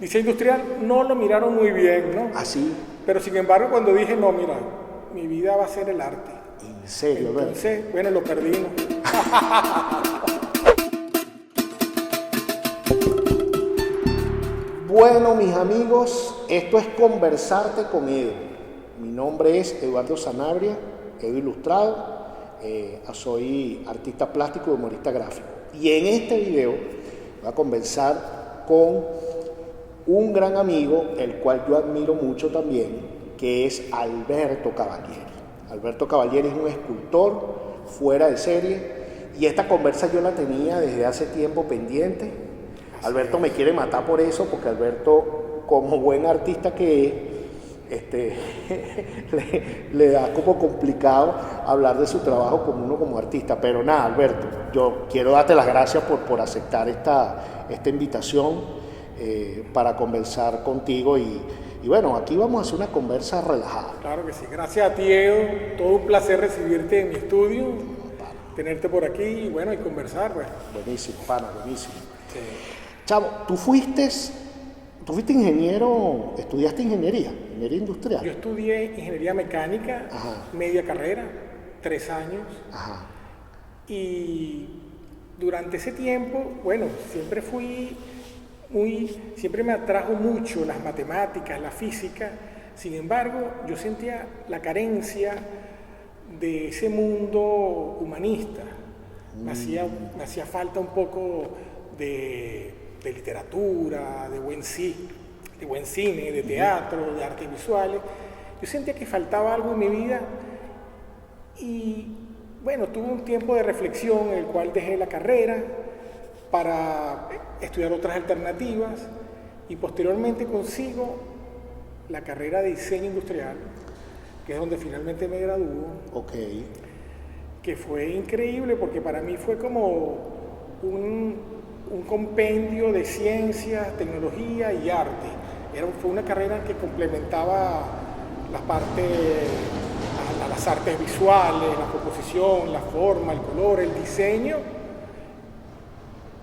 Diseño industrial no lo miraron muy bien, ¿no? Así, Pero sin embargo, cuando dije, no, mira, mi vida va a ser el arte. en serio, Alberto. Entonces, bueno, lo perdimos. Bueno, mis amigos, esto es Conversarte con Edu. Mi nombre es Eduardo Sanabria, Edu Ilustrado. Soy artista plástico y humorista gráfico. Y en este video voy a conversar con un gran amigo, el cual yo admiro mucho también, que es Alberto Cavalieri. Alberto Cavalieri es un escultor fuera de serie y esta conversa yo la tenía desde hace tiempo pendiente. Alberto me quiere matar por eso, porque Alberto, como buen artista que es, le da como complicado hablar de su trabajo como uno como artista. Pero nada, Alberto, yo quiero darte las gracias por aceptar esta invitación para conversar contigo y bueno, aquí vamos a hacer una conversa relajada. Claro que sí. Gracias a ti, Edu. Todo un placer recibirte en mi estudio, tenerte por aquí y bueno, y conversar. Pues. Buenísimo, pana, buenísimo. Sí. Chavo, tú fuiste ingeniero, estudiaste ingeniería industrial. Yo estudié ingeniería mecánica, Ajá. media carrera, 3 años. Ajá. Y durante ese tiempo, bueno, siempre me atrajo mucho las matemáticas, la física. Sin embargo, yo sentía la carencia de ese mundo humanista. Me hacía falta un poco de literatura, de buen cine, de teatro, de artes visuales. Yo sentía que faltaba algo en mi vida y bueno, tuve un tiempo de reflexión en el cual dejé la carrera para estudiar otras alternativas y posteriormente consigo la carrera de diseño industrial, que es donde finalmente me gradúo. Ok. Que fue increíble porque para mí fue como un compendio de ciencias, tecnología y arte. Fue una carrera que complementaba las artes visuales, la composición, la forma, el color, el diseño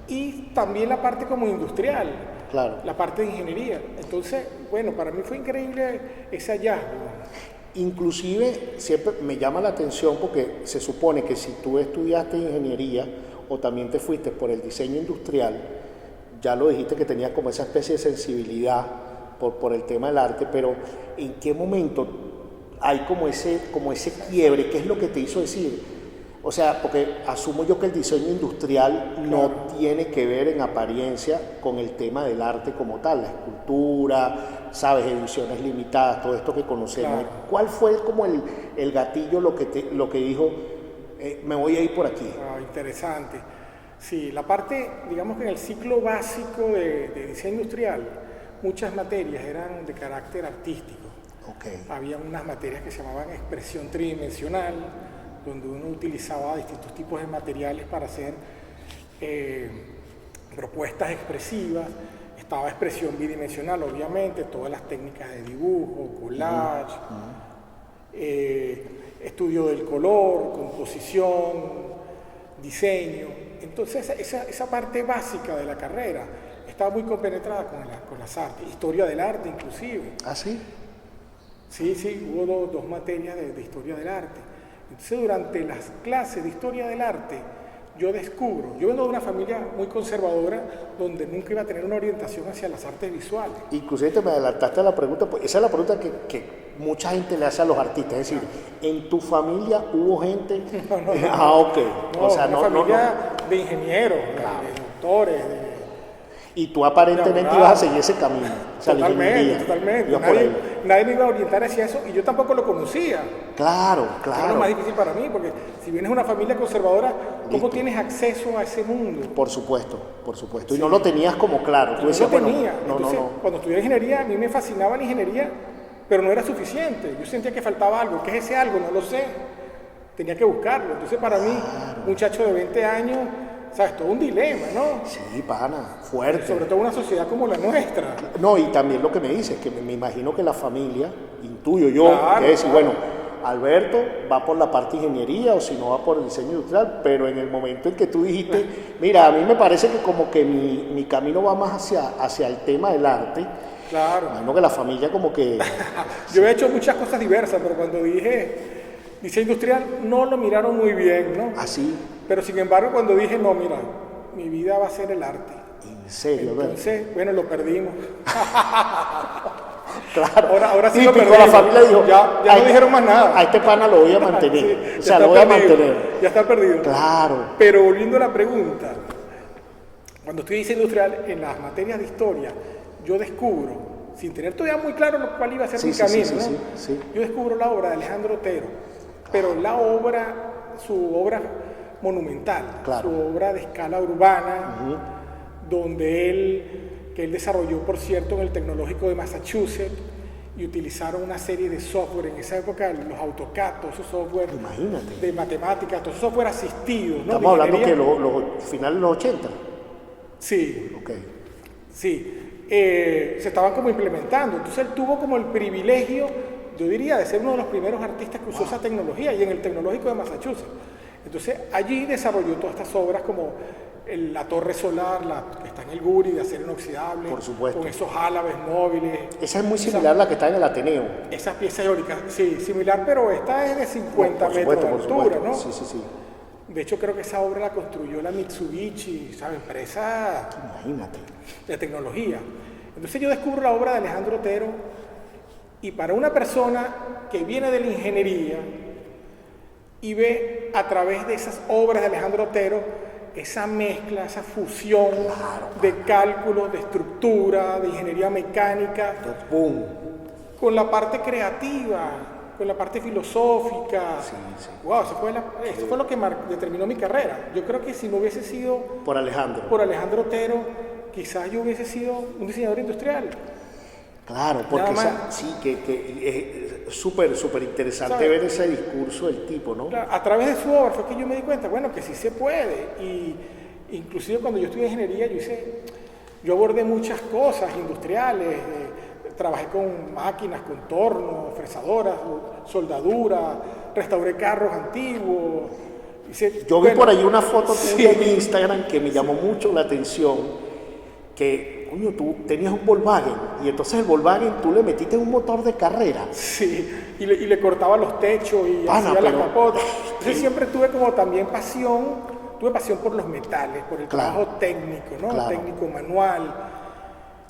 y también la parte como industrial, Claro. la parte de ingeniería. Entonces, bueno, para mí fue increíble ese hallazgo. Inclusive siempre me llama la atención porque se supone que si tú estudiaste ingeniería o también te fuiste por el diseño industrial, ya lo dijiste que tenías como esa especie de sensibilidad por el tema del arte, pero ¿en qué momento hay como ese quiebre? ¿Qué es lo que te hizo decir? O sea, porque asumo yo que el diseño industrial no tiene que ver en apariencia con el tema del arte como tal, la escultura, sabes, ediciones limitadas, todo esto que conocemos. Claro. ¿Cuál fue como el gatillo, lo que dijo, me voy a ir por aquí? Interesante. Sí, la parte, digamos que en el ciclo básico de diseño industrial, muchas materias eran de carácter artístico. Okay. Había unas materias que se llamaban expresión tridimensional, donde uno utilizaba distintos tipos de materiales para hacer propuestas expresivas. Estaba expresión bidimensional, obviamente, todas las técnicas de dibujo, collage, estudio del color, composición, diseño. Entonces esa parte básica de la carrera estaba muy compenetrada con las artes, historia del arte inclusive. ¿Ah, sí? Sí, hubo dos materias de historia del arte. Entonces durante las clases de historia del arte yo vengo de una familia muy conservadora donde nunca iba a tener una orientación hacia las artes visuales. Inclusive te me adelantaste a la pregunta, pues esa es la pregunta que mucha gente le hace a los artistas, es decir, ¿en tu familia hubo gente? No. Ok. No, o sea, una familia de ingenieros, Claro. de doctores, Y tú aparentemente ibas a seguir ese camino. O sea, Totalmente. Ibas por ahí. Nadie me iba a orientar hacia eso y yo tampoco lo conocía. Claro. Era lo más difícil para mí, porque si vienes de una familia conservadora, ¿cómo Listo. tienes acceso a ese mundo? Por supuesto. Y Sí. no lo tenías como claro. Tú No decías, lo bueno, tenía. Entonces, cuando estudié ingeniería, a mí me fascinaba la ingeniería, pero no era suficiente. Yo sentía que faltaba algo. ¿Qué es ese algo? No lo sé. Tenía que buscarlo. Entonces, para mí, muchacho de 20 años, ¿sabes? Todo un dilema, ¿no? Sí, pana, fuerte. Sobre todo una sociedad como la nuestra. No, y también lo que me dices, que me imagino que la familia, intuyo yo, Claro, que es decir, claro. bueno, Alberto va por la parte de ingeniería o si no va por el diseño industrial, pero en el momento en que tú dijiste, mira, a mí me parece que como que mi camino va más hacia el tema del arte. Claro. Imagino que la familia como que... Yo he hecho muchas cosas diversas, pero cuando dije diseño industrial no lo miraron muy bien, ¿no? Así. Pero sin embargo cuando dije, no, mira, mi vida va a ser el arte. ¿En serio? Entonces, bueno, lo perdimos. Claro. Ahora sí típico, lo perdimos. la familia dijo, ya no dijeron más nada. A este pana lo voy a mantener. Sí, o sea, lo voy a mantener. Ya está perdido. Claro. Pero volviendo a la pregunta, cuando estoy en diseño industrial, en las materias de historia, yo descubro, sin tener todavía muy claro cuál iba a ser mi camino, ¿no? Sí. Yo descubro la obra de Alejandro Otero, pero su obra monumental, claro. su obra de escala urbana, donde él desarrolló, por cierto, en el Tecnológico de Massachusetts, y utilizaron una serie de software en esa época, los AutoCAD, todos esos software de matemáticas, todos esos software asistidos, ¿no? Estamos hablando que los finales de los 80. Sí. Ok. Sí. Se estaban como implementando. Entonces él tuvo como el privilegio, yo diría, de ser uno de los primeros artistas que usó esa tecnología, y en el Tecnológico de Massachusetts. Entonces allí desarrolló todas estas obras como la torre solar, que está en el Guri, de acero inoxidable, por supuesto, con esos álabes móviles. Esa es muy similar a la que está en el Ateneo. Esas piezas eólicas, sí, similar, pero esta es de 50 metros de altura, ¿no? Sí. De hecho, creo que esa obra la construyó la Mitsubishi, ¿sabes? Empresa Imagínate. de tecnología. Entonces yo descubro la obra de Alejandro Otero, y para una persona que viene de la ingeniería y ve a través de esas obras de Alejandro Otero esa mezcla, esa fusión de cálculos, de estructura, de ingeniería mecánica, con la parte creativa, con la parte filosófica. Wow, eso fue lo que determinó mi carrera. Yo creo que si no hubiese sido por Alejandro Otero, quizás yo hubiese sido un diseñador industrial. Claro, porque que es súper interesante ver ese discurso del tipo, ¿no? Claro, a través de su obra fue que yo me di cuenta, bueno, que sí se puede. Y inclusive cuando yo estudié ingeniería, yo abordé muchas cosas industriales, trabajé con máquinas, con tornos, fresadoras, soldadura, restauré carros antiguos. Yo vi por ahí una foto tuya en Instagram que me llamó mucho la atención, que coño, tú tenías un Volkswagen y entonces el Volkswagen tú le metiste un motor de carrera. Sí, y le cortaba los techos y hacía las capotas. Entonces siempre tuve como también pasión por los metales, por el trabajo técnico, ¿no? Claro. Técnico manual.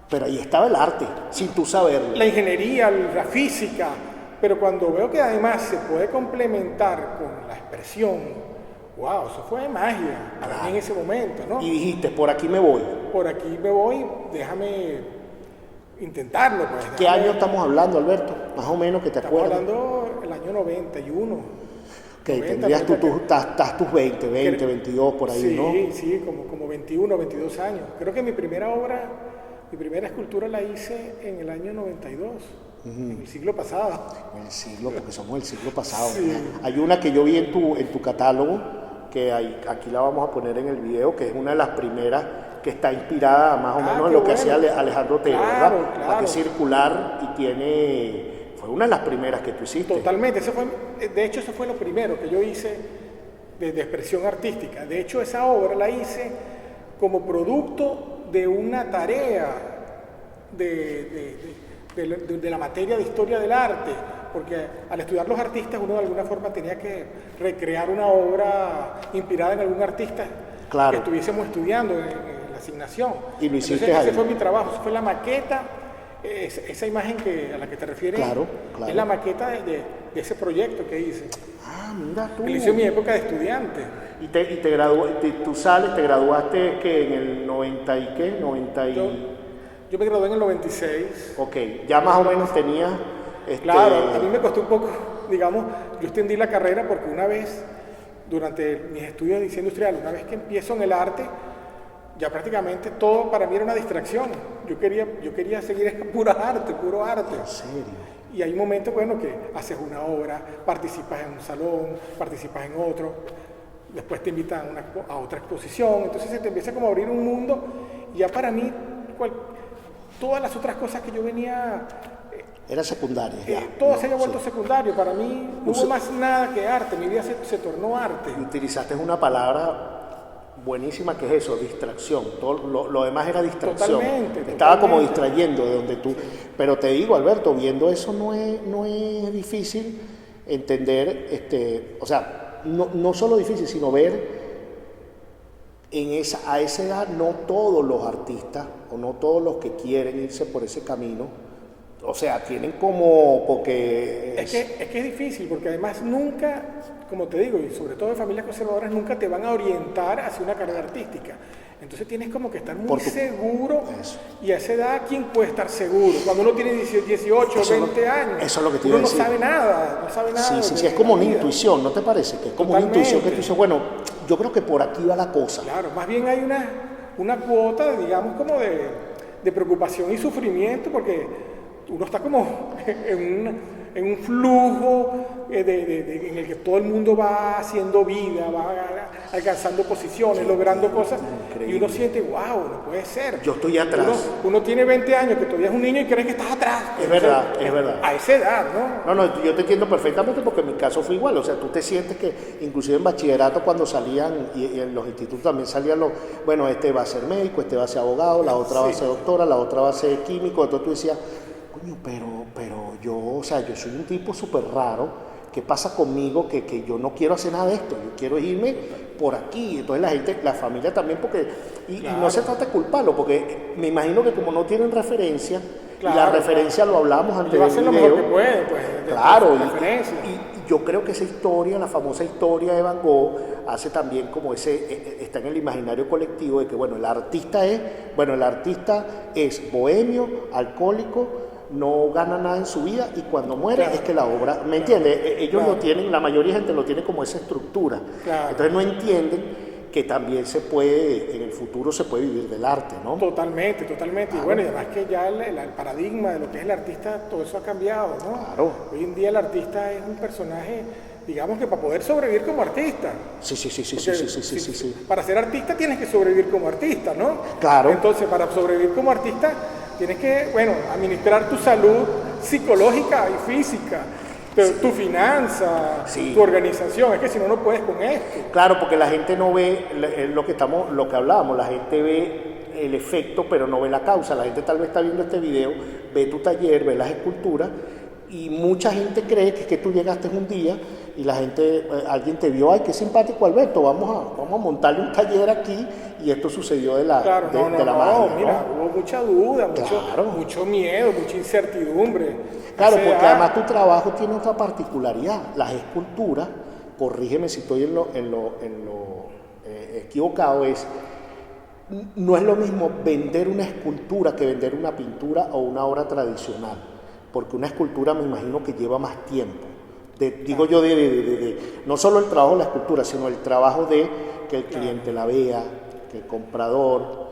Pero ahí estaba el arte, sin tú saberlo. La ingeniería, la física, pero cuando veo que además se puede complementar con la expresión, wow, eso fue magia para mí en ese momento, ¿no? Y dijiste, por aquí me voy. Por aquí me voy, déjame intentarlo, pues. ¿Qué año estamos hablando, Alberto? Más o menos que te acuerdas. Estamos hablando del año 91. Ok, tendrías estás tus 20, 22 por ahí, sí, ¿no? Sí, como 21, 22 años. Creo que mi primera escultura la hice en el año 92. En el siglo pasado. En el siglo, porque somos el siglo pasado. Sí. Hay una que yo vi en tu catálogo, que aquí la vamos a poner en el video, que es una de las primeras que está inspirada más o menos en lo que hacía Alejandro Otero, ¿verdad? La que es circular y fue una de las primeras que tú hiciste. Totalmente, de hecho eso fue lo primero que yo hice de expresión artística. De hecho esa obra la hice como producto de una tarea de la materia de historia del arte, porque al estudiar los artistas uno de alguna forma tenía que recrear una obra inspirada en algún artista que estuviésemos estudiando en la asignación. Y lo hiciste. Entonces, ese fue mi trabajo, esa fue la maqueta, esa imagen a la que te refieres, es la maqueta de ese proyecto que hice. Ah, mira tú. Lo hice en mi época de estudiante. ¿Y te graduaste que en el 90 y qué? 90 y... Yo me gradué en el 96. Ok, ya más o menos tenía... Claro, a mí me costó un poco, digamos, yo extendí la carrera porque una vez, durante mis estudios de diseño industrial, una vez que empiezo en el arte, ya prácticamente todo para mí era una distracción. Yo quería seguir puro arte. ¿En serio? Y hay momentos, bueno, que haces una obra, participas en un salón, participas en otro, después te invitan a otra exposición, entonces se te empieza como a abrir un mundo, y ya para mí todas las otras cosas que yo venía Era secundaria, ya. Todo No, se haya vuelto sí. secundario. Para mí no hubo más nada que arte. Mi vida se tornó arte. Y utilizaste una palabra buenísima que es eso, distracción. Todo lo demás era distracción. Totalmente, Estaba como totalmente. distrayendo de donde tú. Pero te digo, Alberto, viendo eso no es difícil entender, o sea, no solo difícil, sino ver a esa edad no todos los artistas o no todos los que quieren irse por ese camino, o sea, tienen como, porque... Es que es difícil, porque además nunca, como te digo, y sobre todo en familias conservadoras, nunca te van a orientar hacia una carrera artística. Entonces tienes como que estar muy seguro. Eso. Y a esa edad, ¿quién puede estar seguro? Cuando uno tiene 18, 20 años. Eso es lo que te iba a decir. Uno no sabe nada, no sabe nada. Sí, es como una intuición, ¿no te parece? Que es como Totalmente. una intuición que tú dices, bueno, yo creo que por aquí va la cosa. Claro, más bien hay una cuota, digamos, como de preocupación y sufrimiento, porque uno está como en un flujo en el que todo el mundo va haciendo vida, va alcanzando posiciones, logrando cosas, increíble. y uno siente, wow, no puede ser. Yo estoy atrás. Uno tiene 20 años, que todavía es un niño y cree que estás atrás. Es verdad, es verdad. A esa edad, ¿no? No, yo te entiendo perfectamente porque en mi caso fue igual, o sea, tú te sientes que inclusive en bachillerato cuando salían y en los institutos también salían bueno, este va a ser médico, este va a ser abogado, la otra va a ser doctora, la otra va a ser químico, entonces tú decías, coño, pero yo, o sea, yo soy un tipo súper raro, ¿qué pasa conmigo que yo no quiero hacer nada de esto? Yo quiero irme por aquí, entonces la gente, la familia también, porque, y no se trata de culparlo, porque me imagino que como no tienen referencia, y la referencia lo hablamos antes va a del hacer lo video, mejor que puede, pues. claro, Referencia. y yo creo que esa historia, la famosa historia de Van Gogh, hace también como está en el imaginario colectivo de que, bueno, el artista es bohemio, alcohólico, no gana nada en su vida y cuando muere es que la obra, ¿me entiendes? Ellos lo tienen, la mayoría de gente lo tiene como esa estructura. Entonces no entienden que también se puede, en el futuro se puede vivir del arte, ¿no? Totalmente. Y bueno, y además que ya el paradigma de lo que es el artista, todo eso ha cambiado, ¿no? Claro. Hoy en día el artista es un personaje, digamos que para poder sobrevivir como artista. Sí. Para ser artista tienes que sobrevivir como artista, ¿no? Claro. Entonces, para sobrevivir como artista tienes que, bueno, administrar tu salud psicológica y física, tu finanza, tu organización. Es que si no, no puedes con esto. Claro, porque la gente no ve lo que hablábamos, la gente ve el efecto, pero no ve la causa. La gente tal vez está viendo este video, ve tu taller, ve las esculturas, y mucha gente cree que es que tú llegaste un día y la gente, alguien te vio, ay, qué simpático Alberto, vamos a montarle un taller aquí, y esto sucedió de la magia. Mira, hubo mucha duda, mucho miedo, mucha incertidumbre. Claro, porque además tu trabajo tiene otra particularidad. Las esculturas, corrígeme si estoy en lo equivocado, no es lo mismo vender una escultura que vender una pintura o una obra tradicional, porque una escultura me imagino que lleva más tiempo. Digo yo, no solo el trabajo de la escultura, sino el trabajo de que el cliente la vea, que el comprador.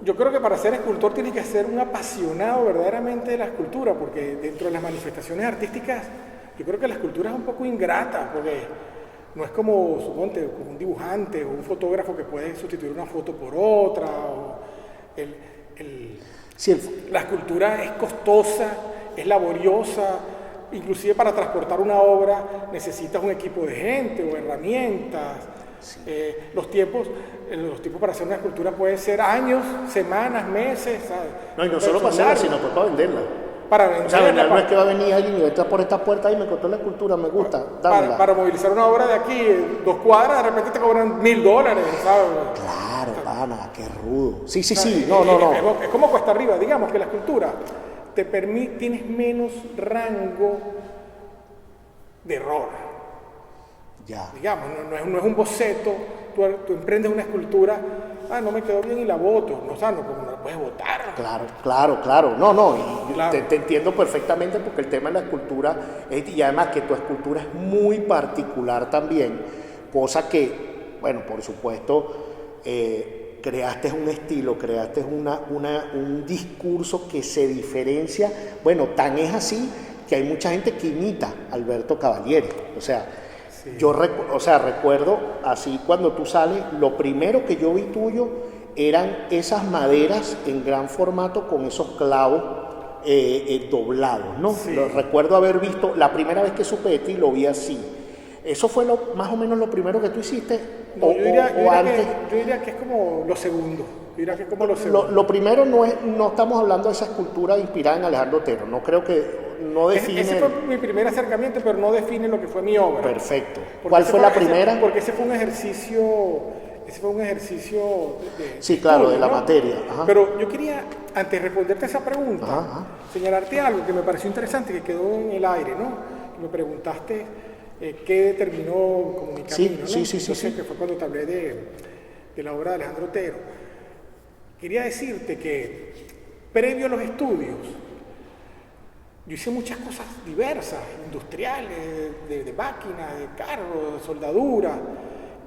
Yo creo que para ser escultor tienes que ser un apasionado verdaderamente de la escultura, porque dentro de las manifestaciones artísticas, yo creo que la escultura es un poco ingrata, porque no es como, suponte, como un dibujante o un fotógrafo que puede sustituir una foto por otra. La escultura es costosa, es laboriosa, inclusive para transportar una obra necesitas un equipo de gente o herramientas. Los tiempos para hacer una escultura pueden ser años, semanas, meses, ¿sabes? No, y no solo para hacerla, sino para venderla. Para venderla. O sea, no es que va a venir alguien y entra por esta puerta y me cortó la escultura, me gusta, dámela. Para movilizar una obra de aquí, 2 cuadras, de repente te cobran $1,000, ¿sabes? Claro, pana, qué rudo. Sí, no. Es como cuesta arriba, digamos que la escultura te permite, tienes menos rango de error. Ya. Digamos, no es un boceto, tú emprendes una escultura, no me quedó bien y la boto, no la puedes botar. Claro, no, te entiendo perfectamente, porque el tema de la escultura, y además que tu escultura es muy particular también, cosa que, bueno, por supuesto, creaste un estilo, creaste un discurso que se diferencia, bueno, tan es así que hay mucha gente que imita a Alberto Cavalieri, o sea, sí. Yo recuerdo así cuando tú sales, lo primero que yo vi tuyo eran esas maderas en gran formato con esos clavos doblados, ¿no? Sí. Recuerdo haber visto, la primera vez que supe de ti lo vi así. ¿Eso fue más o menos lo primero que tú hiciste? No, yo Antes? yo diría que es como lo segundo. Yo diría que es como lo segundo. Lo primero no estamos hablando de esa escultura inspirada en Alejandro Otero. No creo que no define. Ese fue mi primer acercamiento, pero no define lo que fue mi obra. Perfecto. ¿Cuál fue la primera? Porque ese fue un ejercicio. Sí, claro, estudio, de la ¿no? materia. Ajá. Pero yo quería, antes de responderte esa pregunta, Ajá. señalarte algo que me pareció interesante, que quedó en el aire, ¿no? Que me preguntaste qué determinó como mi camino, ¿no? Entonces, que fue cuando te hablé de la obra de Alejandro Otero. Quería decirte que, previo a los estudios, yo hice muchas cosas diversas, industriales, de máquinas, de carros, de soldadura.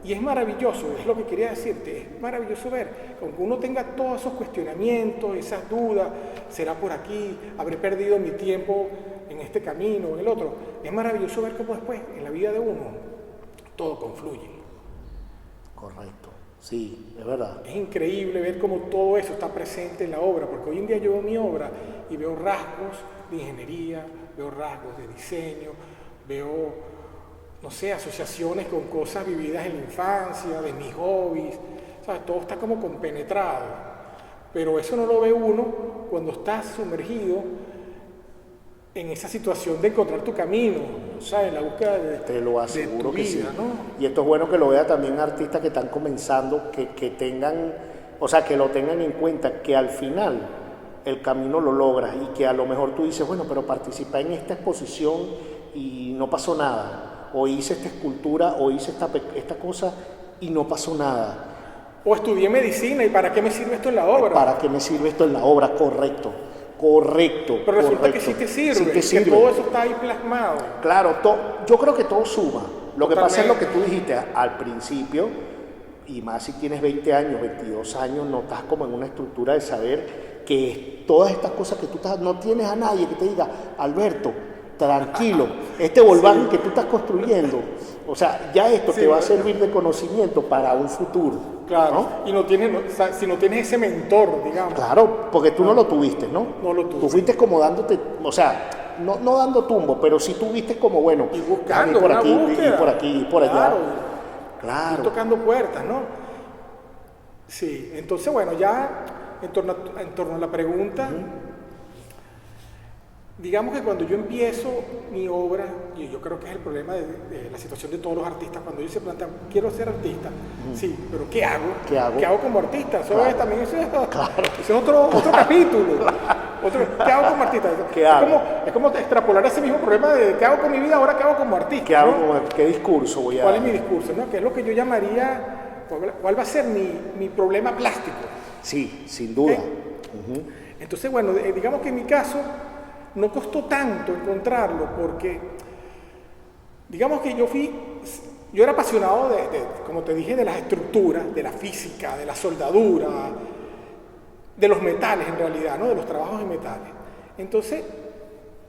Y es maravilloso, es lo que quería decirte, es maravilloso ver, aunque uno tenga todos esos cuestionamientos, esas dudas, será por aquí, habré perdido mi tiempo en este camino o en el otro, es maravilloso ver cómo después, en la vida de uno, todo confluye. Correcto, sí, es verdad. Es increíble ver cómo todo eso está presente en la obra, porque hoy en día yo veo mi obra y veo rasgos de ingeniería, veo rasgos de diseño, veo, no sé, asociaciones con cosas vividas en la infancia, de mis hobbies, ¿sabes? Todo está como compenetrado, pero eso no lo ve uno cuando estás sumergido en esa situación de encontrar tu camino, ¿sabes? En la búsqueda Te lo aseguro de tu que vida, sí. ¿no? Y esto es bueno que lo vean también artistas que están comenzando, que tengan, o sea, que lo tengan en cuenta, que al final el camino lo logras y que a lo mejor tú dices, bueno, pero participé en esta exposición y no pasó nada. O hice esta escultura, o hice esta cosa y no pasó nada. O estudié medicina, ¿y para qué me sirve esto en la obra? ¿Para qué me sirve esto en la obra? Correcto. Pero resulta que sí te sirve, que todo eso está ahí plasmado. Claro, yo creo que todo suma. Lo que pasa es lo que tú dijiste al principio, y más si tienes 20 años, 22 años, no estás como en una estructura de saber que todas estas cosas que tú estás, no tienes a nadie que te diga, Alberto, tranquilo, este Volkswagen que tú estás construyendo, o sea, ya esto te va a servir de conocimiento para un futuro. Claro, ¿no? Y si no tienes ese mentor, digamos. Claro, porque tú no lo tuviste, ¿no? No lo tuve. Tú fuiste como dándote, o sea, no dando tumbo, pero sí tuviste como, bueno, y buscando por una aquí, búsqueda. y por aquí, y por allá. Claro. Y tocando puertas, ¿no? Sí, entonces, bueno, ya en torno a la pregunta, digamos que cuando yo empiezo mi obra, y yo creo que es el problema de la situación de todos los artistas, cuando ellos se plantean, quiero ser artista, sí, pero ¿qué hago? ¿Qué hago como artista? Eso es también eso es otro capítulo. ¿Qué hago como artista? Es como extrapolar ese mismo problema de ¿qué hago con mi vida ahora? ¿Qué hago como artista? ¿Qué discurso voy a ¿Cuál es mi discurso? ¿No? ¿Qué es lo que yo llamaría, cuál va a ser mi problema plástico? Sí, sin duda. Entonces, bueno, digamos que en mi caso no costó tanto encontrarlo porque, digamos que yo era apasionado como te dije, de las estructuras, de la física, de la soldadura, de los metales en realidad, ¿no? De los trabajos en metales. Entonces,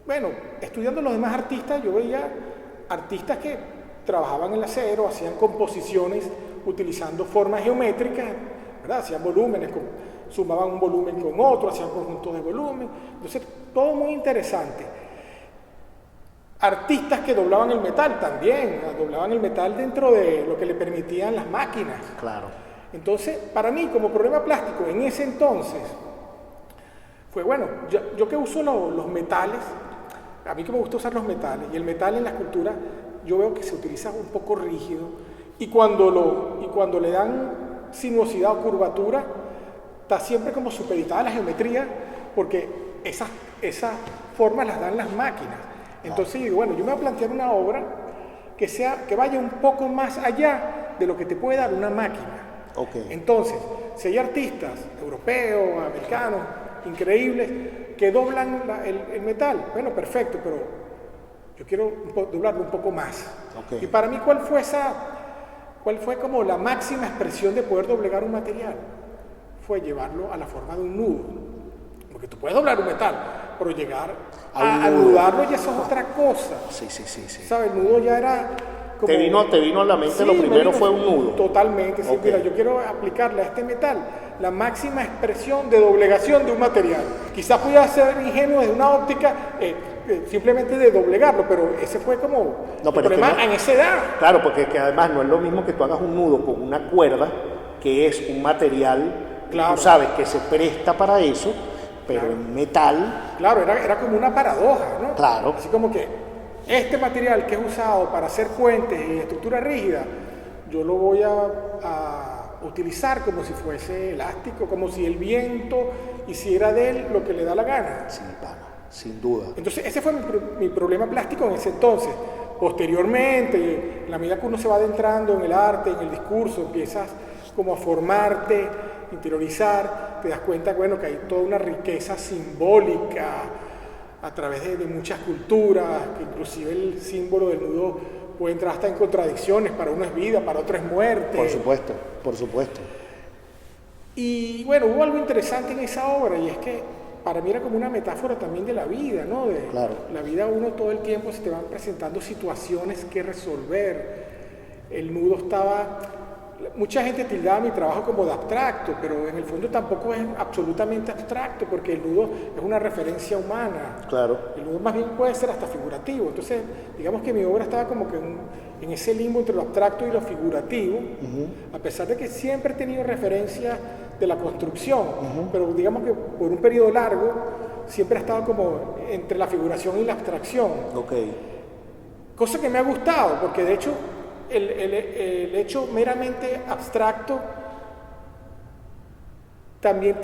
bueno, estudiando los demás artistas, yo veía artistas que trabajaban el acero, hacían composiciones utilizando formas geométricas, ¿verdad? Hacían volúmenes, sumaban un volumen con otro, hacían conjuntos de volumen. Entonces, todo muy interesante. Artistas que doblaban el metal también, doblaban el metal dentro de lo que le permitían las máquinas. Claro. Entonces, para mí, como problema plástico, en ese entonces, fue bueno, yo que uso los metales, a mí que me gusta usar los metales, y el metal en la escultura, yo veo que se utiliza un poco rígido, y cuando le dan sinuosidad o curvatura, está siempre como supeditada a la geometría, porque esas formas las dan las máquinas. Entonces, digo, bueno, yo me voy a plantear una obra que vaya un poco más allá de lo que te puede dar una máquina. Okay. Entonces, si hay artistas europeos, americanos, increíbles, que doblan el metal, bueno, perfecto, pero yo quiero doblarlo un poco más. Okay. Y para mí, ¿cuál fue como la máxima expresión de poder doblegar un material? Fue llevarlo a la forma de un nudo. Porque tú puedes doblar un metal, pero llegar a nudarlo ya eso es otra cosa. Sí. ¿Sabes? El nudo ya era como... Te vino a la mente, Sí, lo primero me fue un nudo. Totalmente, sí. Ok. Mira, yo quiero aplicarle a este metal la máxima expresión de doblegación de un material. Quizás pudiera ser ingenuo desde una óptica simplemente de doblegarlo, pero ese fue como No, pero el es que problema no. en esa edad. Claro, porque que además no es lo mismo que tú hagas un nudo con una cuerda, que es un material, Claro. tú sabes, que se presta para eso, pero Claro. en metal, Claro, era como una paradoja, ¿no? Claro. Así como que este material que es usado para hacer puentes y estructura rígida, yo lo voy a utilizar como si fuese elástico, como si el viento hiciera de él lo que le da la gana. sí, pana, sin duda. Entonces ese fue mi problema plástico en ese entonces. Posteriormente, en la medida que uno se va adentrando en el arte, en el discurso, empiezas como a formarte, interiorizar, te das cuenta, bueno, que hay toda una riqueza simbólica a través de muchas culturas, que inclusive el símbolo del nudo puede entrar hasta en contradicciones, para uno es vida, para otro es muerte. Por supuesto, por supuesto. Y bueno, hubo algo interesante en esa obra, y es que para mí era como una metáfora también de la vida, ¿no? De Claro. la vida, uno todo el tiempo se te van presentando situaciones que resolver. El nudo estaba... Mucha gente tildaba mi trabajo como de abstracto, pero en el fondo tampoco es absolutamente abstracto, porque el nudo es una referencia humana. Claro. El nudo más bien puede ser hasta figurativo. Entonces, digamos que mi obra estaba como que en ese limbo entre lo abstracto y lo figurativo, a pesar de que siempre he tenido referencia de la construcción, pero digamos que por un periodo largo siempre he estado como entre la figuración y la abstracción. Ok. Cosa que me ha gustado, porque de hecho el hecho meramente abstracto también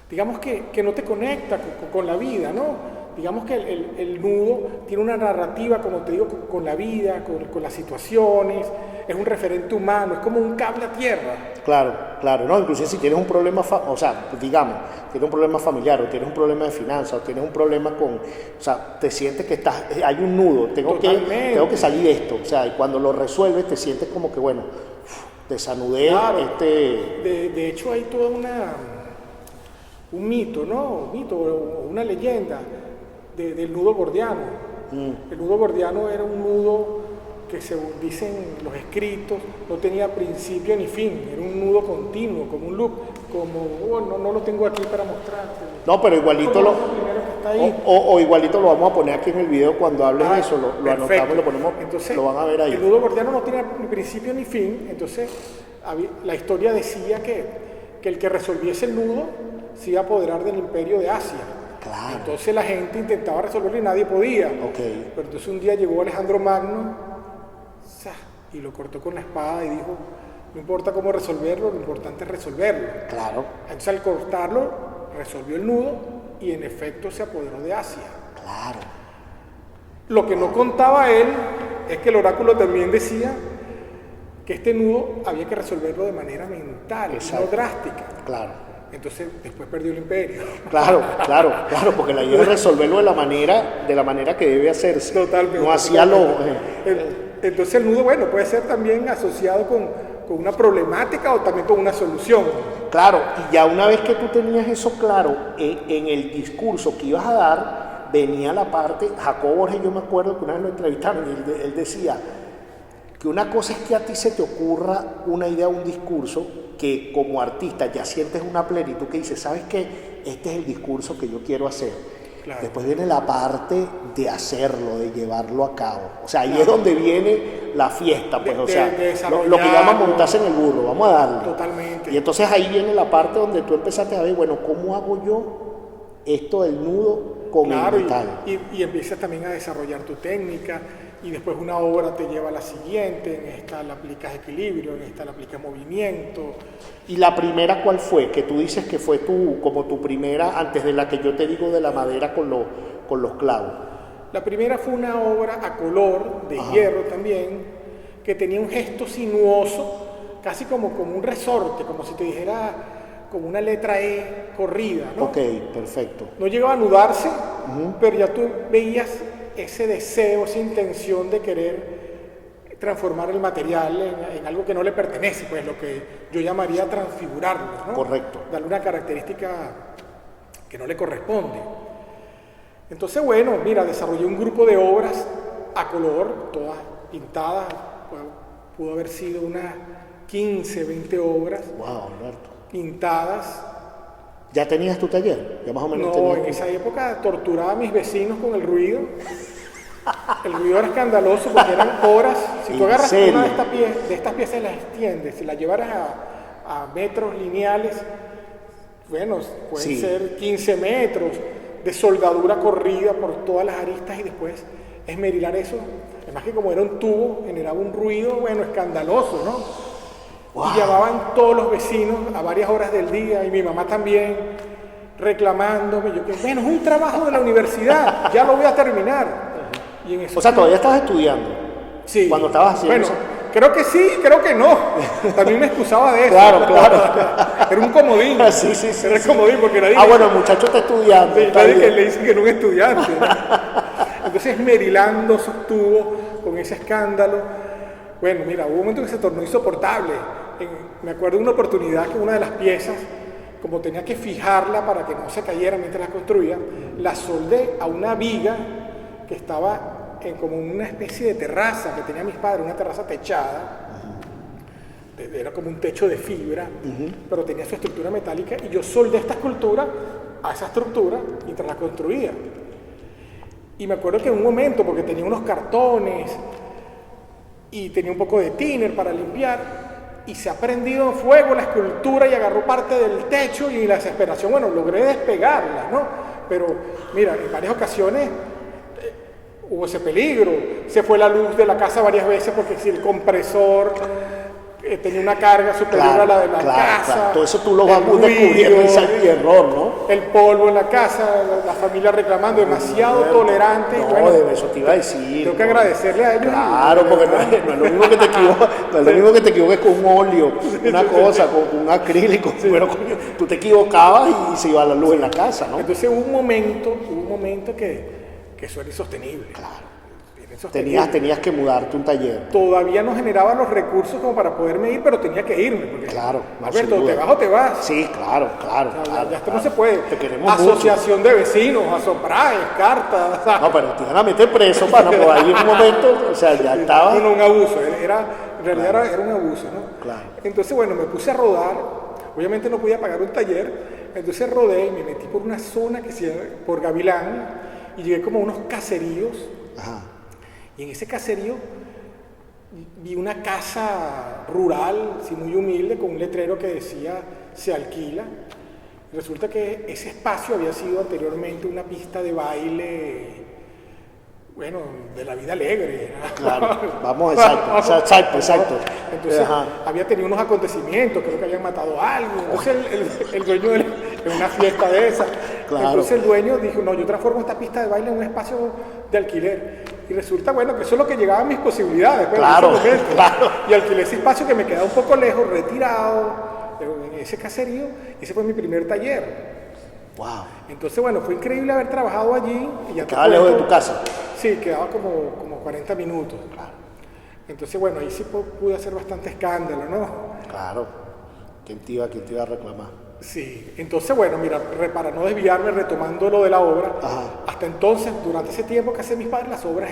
digamos que no te conecta con la vida, ¿no? Digamos que el nudo tiene una narrativa, como te digo, con la vida, con las situaciones, es un referente humano, es como un cable a tierra. Claro, claro, no, inclusive si tienes un problema, o sea, digamos, tienes un problema familiar, o tienes un problema de finanzas, o tienes un problema con, o sea, te sientes que hay un nudo, tengo que salir de esto, o sea, y cuando lo resuelves te sientes como que, bueno, desanudé. Claro. De hecho hay toda un mito, ¿no? Un mito o una leyenda del nudo gordiano. El nudo gordiano era un nudo que, según dicen los escritos, no tenía principio ni fin, era un nudo continuo, como un loop, como, no lo tengo aquí para mostrarte. No, pero igualito o igualito lo vamos a poner aquí en el video cuando hables de eso, lo anotamos y lo ponemos, entonces, lo van a ver ahí. El nudo gordiano no tenía ni principio ni fin, entonces la historia decía que el que resolviese el nudo se iba a apoderar del imperio de Asia. Claro. Entonces la gente intentaba resolverlo y nadie podía. Okay. Pero entonces un día llegó Alejandro Magno y lo cortó con la espada y dijo, no importa cómo resolverlo, lo importante es resolverlo. Claro. Entonces al cortarlo, resolvió el nudo y en efecto se apoderó de Asia. Claro. Lo que no contaba él es que el oráculo también decía que este nudo había que resolverlo de manera mental, no drástica. Claro. Entonces después perdió el imperio. Claro, porque la idea es resolverlo de la manera que debe hacerse. Totalmente. No hacía lo... Entonces el nudo, bueno, puede ser también asociado con una problemática o también con una solución. Claro, y ya una vez que tú tenías eso claro, en el discurso que ibas a dar, venía la parte, Jacobo Borges, yo me acuerdo que una vez lo entrevistaron y él decía que una cosa es que a ti se te ocurra una idea, un discurso, que como artista ya sientes una plenitud que dices, ¿sabes qué? Este es el discurso que yo quiero hacer. Claro. Después viene la parte de hacerlo, de llevarlo a cabo. O sea, ahí es donde viene la fiesta, pues, lo que llaman montarse en el burro, vamos a darle. Totalmente. Y entonces ahí viene la parte donde tú empezaste a ver, bueno, ¿cómo hago yo esto del nudo con el metal? Y empiezas también a desarrollar tu técnica, y después una obra te lleva a la siguiente, en esta la aplicas equilibrio, en esta la aplicas movimiento. ¿Y la primera cuál fue? Que tú dices que fue como tu primera, antes de la que yo te digo de la madera con los clavos. La primera fue una obra a color, de hierro también, que tenía un gesto sinuoso, casi como un resorte, como si te dijera como una letra E corrida, ¿no? Ok, perfecto. No llegaba a anudarse, pero ya tú veías ese deseo, esa intención de querer transformar el material en algo que no le pertenece, pues lo que yo llamaría transfigurarlo, ¿no? Correcto. Darle una característica que no le corresponde. Entonces, bueno, mira, desarrollé un grupo de obras a color, todas pintadas, pudo haber sido unas 15, 20 obras. Wow, Alberto. Pintadas. ¿Ya tenías tu taller? ¿Ya más o menos No, tenías en esa época torturaba a mis vecinos con el ruido. El ruido era escandaloso porque eran horas. Si tú agarras una de estas piezas y las extiendes, si las llevaras a metros lineales, bueno, pueden ser 15 metros de soldadura corrida por todas las aristas y después esmerilar eso. Además que como era un tubo, generaba un ruido, bueno, escandaloso, ¿no? Wow. Y llamaban todos los vecinos a varias horas del día y mi mamá también reclamándome. Yo que, bueno, es un trabajo de la universidad, ya lo voy a terminar. Y en eso, o sea, todavía estabas estudiando. Sí. Cuando estabas haciendo eso. Creo que sí, creo que no. También me excusaba de eso. Claro. Era un comodín. Sí. Era el comodín porque nadie... bueno, el muchacho está estudiando. Sí, nadie que le dicen que no es estudiante, ¿no? Entonces, esmerilando esos tubos con ese escándalo. Bueno, mira, hubo un momento que se tornó insoportable. Me acuerdo de una oportunidad que una de las piezas, como tenía que fijarla para que no se cayera mientras la construía, la soldé a una viga que estaba en como una especie de terraza que tenía mis padres, una terraza techada. Era como un techo de fibra, pero tenía su estructura metálica y yo soldé esta escultura a esa estructura mientras la construía. Y me acuerdo que en un momento, porque tenía unos cartones y tenía un poco de thinner para limpiar, y se ha prendido en fuego la escultura y agarró parte del techo y la desesperación, bueno, logré despegarla, ¿no? Pero mira, en varias ocasiones hubo ese peligro, se fue la luz de la casa varias veces porque si el compresor tenía una carga superior a la de la casa. Claro. Todo eso tú lo vas descubriendo en y error, ¿no? El polvo en la casa, la familia reclamando, demasiado tolerante. No, bueno, eso te iba a decir. Tengo que agradecerle a ellos. Claro, porque no es lo mismo que te equivoques, no es lo mismo que te equivoques con un óleo, una cosa, con un acrílico. Pero coño, tú te equivocabas y se iba la luz en la casa, ¿no? Entonces hubo un momento que eso era insostenible. Claro. Tenías que mudarte un taller. Todavía no generaba los recursos como para poderme ir, pero tenía que irme. Porque, claro. Alberto, ¿te vas o te vas? Sí, claro. Ya esto no se puede. Te queremos Asociación de vecinos, asopraes, cartas. ¿sabes? No, pero te iban a meter preso, para pues ahí en un momento, o sea, ya estaba. No, un abuso. En realidad era un abuso, ¿no? Claro. Entonces, bueno, me puse a rodar. Obviamente no podía pagar un taller. Entonces rodé y me metí por una zona que se llama por Gavilán y llegué como a unos caseríos. Ajá. Y en ese caserío vi una casa rural, sí, muy humilde, con un letrero que decía se alquila. Y resulta que ese espacio había sido anteriormente una pista de baile, bueno, de la vida alegre. Claro, vamos, exacto. Entonces había tenido unos acontecimientos, creo que habían matado a alguien. Entonces el dueño de una fiesta de esa. Claro. Entonces el dueño dijo, no, yo transformo esta pista de baile en un espacio de alquiler. Y resulta, bueno, que eso es lo que llegaba a mis posibilidades. Claro. Y alquilé ese espacio que me quedaba un poco lejos, retirado, en ese caserío. Ese fue mi primer taller. Wow. Entonces, bueno, fue increíble haber trabajado allí. ¿Quedaba lejos de tu casa? Sí, quedaba como 40 minutos. Claro. Entonces, bueno, ahí sí pude hacer bastante escándalo, ¿no? Claro. ¿Quién te iba a reclamar? Sí, entonces bueno, mira, para no desviarme, retomando lo de la obra, hasta entonces, durante ese tiempo que hacían mis padres, las obras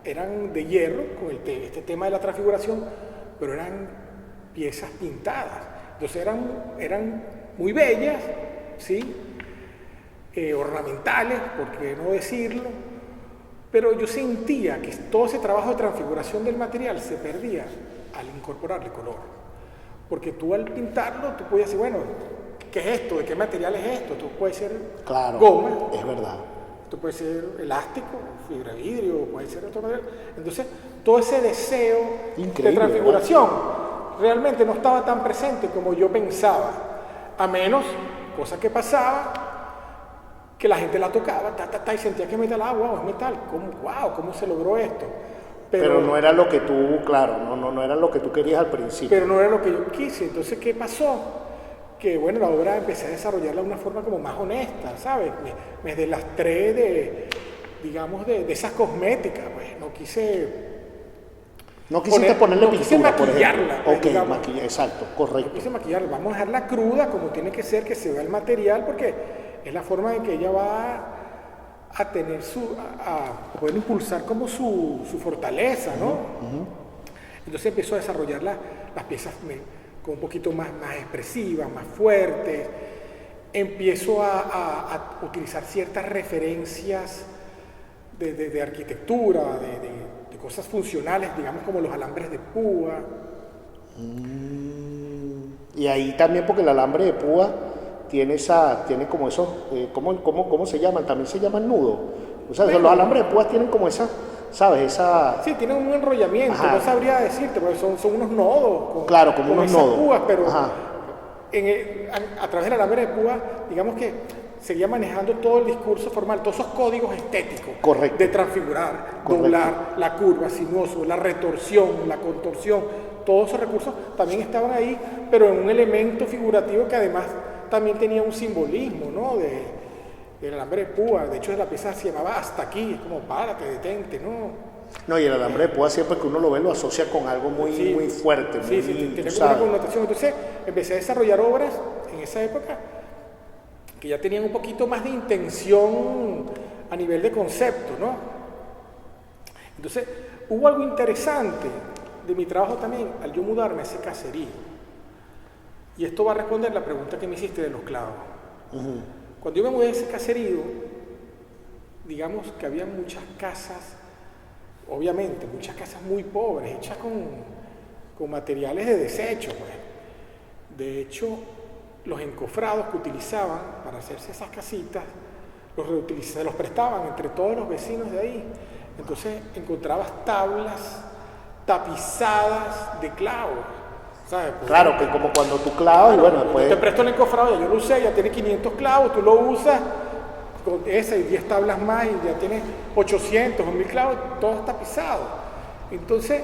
eran de hierro, con este tema de la transfiguración, pero eran piezas pintadas, entonces eran muy bellas, ¿sí? Ornamentales, por qué no decirlo, pero yo sentía que todo ese trabajo de transfiguración del material se perdía al incorporarle color. Porque tú al pintarlo, tú podías decir, bueno, ¿qué es esto? ¿De qué material es esto? Esto puede ser goma. Es verdad. Esto puede ser elástico, fibra de vidrio, puede ser otro material. Entonces, todo ese deseo de transfiguración realmente no estaba tan presente como yo pensaba. A menos, cosa que pasaba, que la gente la tocaba, y sentía que metal, wow, es metal. ¿Cómo se logró esto? Pero no era lo que tú, claro, no era lo que tú querías al principio. Pero no era lo que yo quise. Entonces, ¿qué pasó? Que, bueno, la obra empecé a desarrollarla de una forma como más honesta, ¿sabes? Me deslastré de esas cosméticas, pues. No quisiste ponerle pintura, por maquillarla. ejemplo. Ok, exacto, correcto. No quise maquillarla. Vamos a dejarla cruda como tiene que ser, que se vea el material, porque es la forma en que ella va a poder impulsar como su fortaleza, ¿no? Entonces empezó a desarrollar las piezas con un poquito más expresivas, más fuertes. Empiezo a utilizar ciertas referencias de arquitectura, de cosas funcionales, digamos como los alambres de púa. Y ahí también, porque el alambre de púa tiene como esos, ¿cómo se llaman? También se llaman nudos. O sea, los alambres de púa tienen como esa, ¿sabes? Sí, tienen un enrollamiento, Ajá. no sabría decirte, porque son unos nodos. Claro, como unos esas nodos. púas, pero Ajá. a través del alambre de púa, digamos que seguía manejando todo el discurso formal, todos esos códigos estéticos. Correcto. De transfigurar, Correcto. doblar, la curva, sinuoso, la retorsión, la contorsión, todos esos recursos también estaban ahí, pero en un elemento figurativo que además también tenía un simbolismo, ¿no? Del alambre de púa. De hecho, la pieza se llamaba Hasta aquí, es como párate, detente, ¿no? No, y el alambre de púa siempre que uno lo ve lo asocia con algo muy fuerte. Sí, tiene como una connotación. Entonces empecé a desarrollar obras en esa época que ya tenían un poquito más de intención a nivel de concepto, ¿no? Entonces hubo algo interesante de mi trabajo también al yo mudarme a ese caserío. Y esto va a responder la pregunta que me hiciste de los clavos. Cuando yo me mudé a ese caserío, digamos que había muchas casas, obviamente, muchas casas muy pobres, hechas con materiales de desecho, pues. De hecho, los encofrados que utilizaban para hacerse esas casitas, los prestaban entre todos los vecinos de ahí. Entonces encontrabas tablas tapizadas de clavos, ¿sabes? Claro, que como cuando tú clavas, y bueno, después... Te presto el encofrado, ya yo lo usé, ya tiene 500 clavos, tú lo usas con esa y 10 tablas más y ya tienes 800 o 1000 clavos, todo tapizado. Entonces,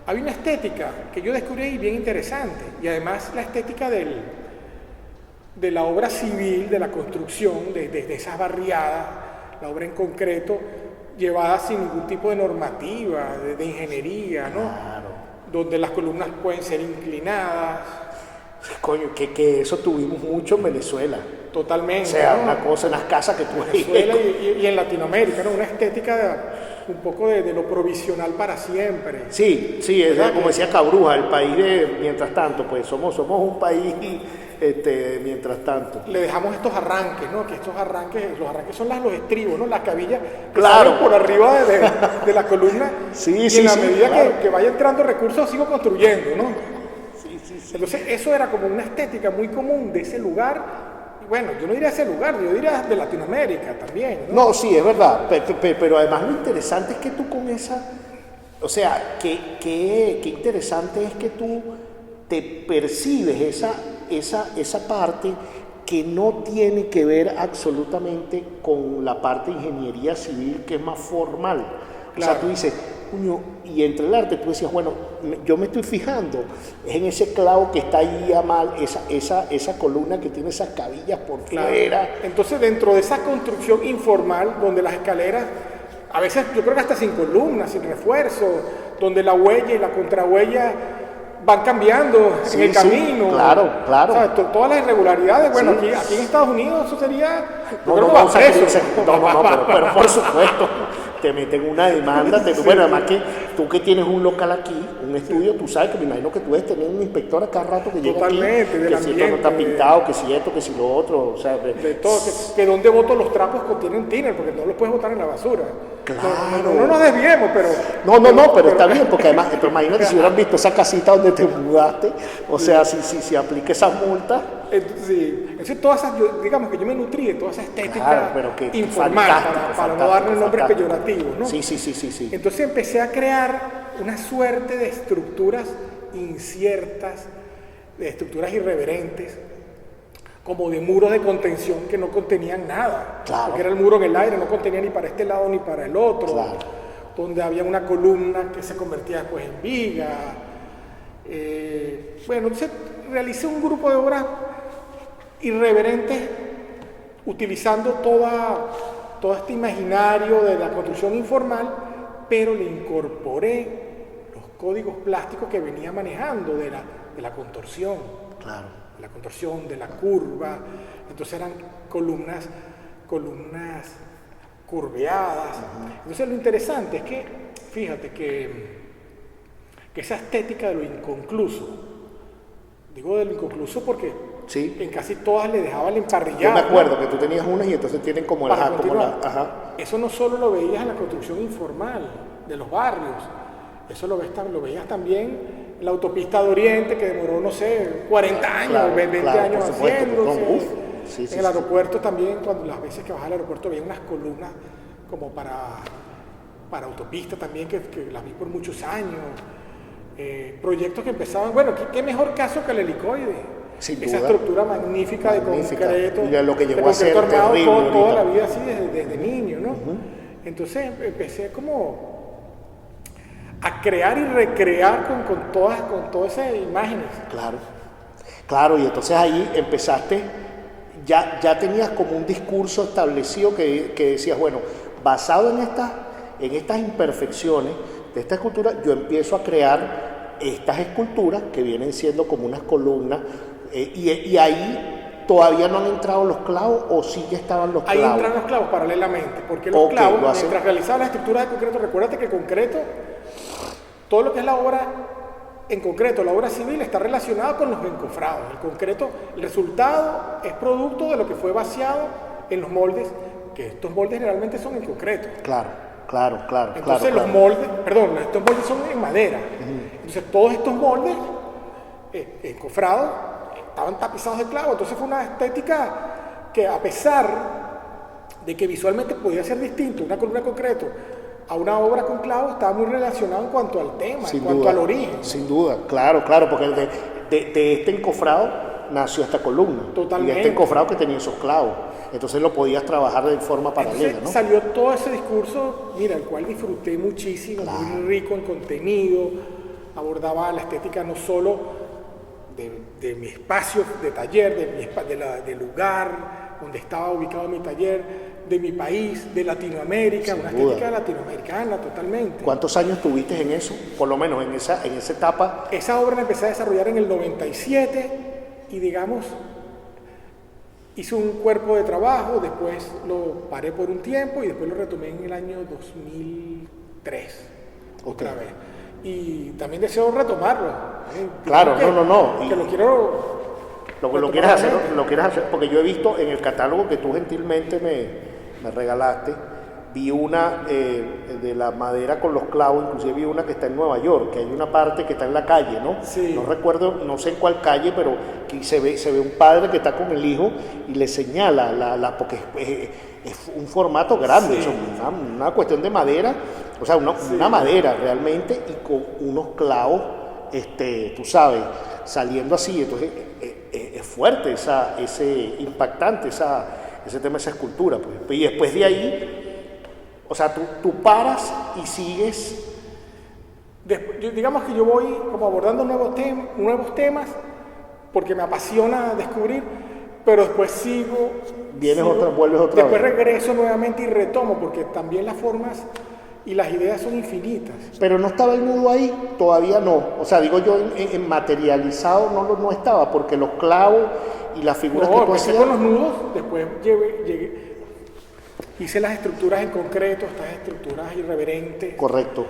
había una estética que yo descubrí ahí bien interesante, y además la estética de la obra civil, de la construcción, de esas barriadas, la obra en concreto, llevada sin ningún tipo de normativa, de ingeniería, ¿no? Claro. Donde las columnas pueden ser inclinadas. Coño, que eso tuvimos mucho en Venezuela. Totalmente. O sea, ¿no? una cosa en las casas que tú Venezuela y en Latinoamérica, ¿no? Una estética un poco de lo provisional para siempre. Sí, es como decía Cabruja, el país de mientras tanto, pues somos un país mientras tanto. Le dejamos estos arranques, ¿no? Que los arranques son los estribos, ¿no? Las cabillas que Claro. salen por arriba de la columna. Sí, y sí, en la sí, medida claro. que vaya entrando recursos, sigo construyendo, ¿no? Sí. Entonces, eso era como una estética muy común de ese lugar. Bueno, yo no diría ese lugar, yo diría de Latinoamérica también, ¿no? No, sí, es verdad, pero además lo interesante es que tú con esa, o sea, qué interesante es que tú te percibes esa parte que no tiene que ver absolutamente con la parte de ingeniería civil, que es más formal. Claro. O sea, tú dices, coño, y entre el arte tú decías, bueno, yo me estoy fijando en ese clavo que está ahí a mal, esa columna que tiene esas cabillas por fuera. Entonces, dentro de esa construcción informal, donde las escaleras, a veces yo creo que hasta sin columnas, sin refuerzo, donde la huella y la contrahuella van cambiando en el camino. Claro. O sea, todas las irregularidades, bueno, aquí en Estados Unidos eso sería... pero por supuesto, te meten una demanda. Bueno, además que tú que tienes un local aquí, un estudio, tú sabes que me imagino que tú debes tener un inspector a cada rato que llega aquí, que si esto no está pintado, que si esto, que si lo otro, o sea... De todo, que donde boto los trapos contienen tiner, porque no los puedes botar en la basura. Claro. No nos desviemos, pero... pero está bien, porque además, pero imagínate si hubieran visto esa casita donde te mudaste, o sea, si aplica esa multa... Sí, entonces digamos que yo me nutrí de toda esa estética, claro, pero que informal, para no darle nombres peyorativos, ¿no? Sí. Entonces empecé a crear una suerte de estructuras inciertas, de estructuras irreverentes, como de muros de contención que no contenían nada, claro. Porque era el muro en el aire, no contenía ni para este lado ni para el otro, claro. Donde había una columna que se convertía después en viga. Bueno, entonces realicé un grupo de obras irreverentes utilizando todo este imaginario de la construcción informal, pero le incorporé los códigos plásticos que venía manejando de la contorsión. Claro. De la contorsión, de la curva. Entonces eran columnas curveadas. Entonces lo interesante es que, fíjate que esa estética de lo inconcluso, digo de lo inconcluso porque Sí. en casi todas le dejaba el emparrillado. Yo me acuerdo que tú tenías unas y entonces tienen como Para como continuar. ajá. Eso no solo lo veías en la construcción informal de los barrios, eso lo veías también en la autopista de Oriente, que demoró, no sé, 40 años, Claro, 20 claro, años por supuesto, haciéndose. perdón, uf. Sí, sí, En el sí. aeropuerto también, cuando las veces que bajaba al aeropuerto veía unas columnas como para autopista también, que las vi por muchos años. Proyectos que empezaban, bueno, ¿qué mejor caso que el helicoide? Sin Esa duda. estructura magnífica, Magnífica. de concreto, Y lo que llegó a ser armado terrible toda ahorita. la vida así desde niño, ¿no? Entonces empecé como a crear y recrear con todas esas imágenes. Claro, claro, y entonces ahí empezaste, ya tenías como un discurso establecido que decías, bueno, basado en estas imperfecciones de esta escultura, yo empiezo a crear estas esculturas que vienen siendo como unas columnas, y ahí todavía no han entrado los clavos, o sí ya estaban los Ahí clavos. entran los clavos paralelamente, porque los Ok, clavos, lo hacen. mientras realizaban las estructuras de concreto, recuérdate que el concreto, todo lo que es la obra en concreto, la obra civil, está relacionada con los encofrados. El concreto, el resultado es producto de lo que fue vaciado en los moldes, que estos moldes generalmente son en concreto. Claro. Entonces claro. estos moldes son en madera. Entonces todos estos moldes encofrados estaban tapizados de clavos. Entonces fue una estética que, a pesar de que visualmente podía ser distinto una columna de concreto a una obra con clavos, estaba muy relacionado en cuanto al tema, Sin en cuanto duda, al origen. Sin duda, claro, porque de este encofrado nació esta columna. Totalmente. Y este encofrado que tenía esos clavos. Entonces lo podías trabajar de forma paralela, Entonces, ¿no? salió todo ese discurso, mira, el cual disfruté muchísimo, muy rico en contenido, abordaba la estética no solo de mi espacio de taller, del lugar donde estaba ubicado mi taller, de mi país, de Latinoamérica, una duda. estética latinoamericana totalmente. ¿Cuántos años tuviste en eso? Por lo menos en esa etapa. Esa obra la empecé a desarrollar en el 97 y, digamos, hice un cuerpo de trabajo, después lo paré por un tiempo y después lo retomé en el año 2003, otra vez. Y también deseo retomarlo. Claro, Que- no. Que lo quiero... Lo quieres hacer, porque yo he visto en el catálogo que tú gentilmente me regalaste, vi una de la madera con los clavos, inclusive vi una que está en Nueva York, que hay una parte que está en la calle, ¿no? Sí. No recuerdo, no sé en cuál calle, pero que se ve un padre que está con el hijo y le señala, porque es un formato grande, Sí. eso, una cuestión de madera, o sea, una madera realmente, y con unos clavos, tú sabes, saliendo así. Entonces es fuerte, ese impactante, ese tema, esa escultura, pues. Y después de ahí, o sea, tú paras y sigues. Digamos que yo voy como abordando nuevos temas porque me apasiona descubrir, pero después Vuelves otra después vez. regreso nuevamente y retomo, porque también las formas y las ideas son infinitas. Pero no estaba el nudo ahí, todavía no. O sea, digo yo, en materializado no estaba, porque los clavos y las figuras que tú Empecé hacías. con los nudos, después hice las estructuras en concreto, estas estructuras irreverentes, Correcto.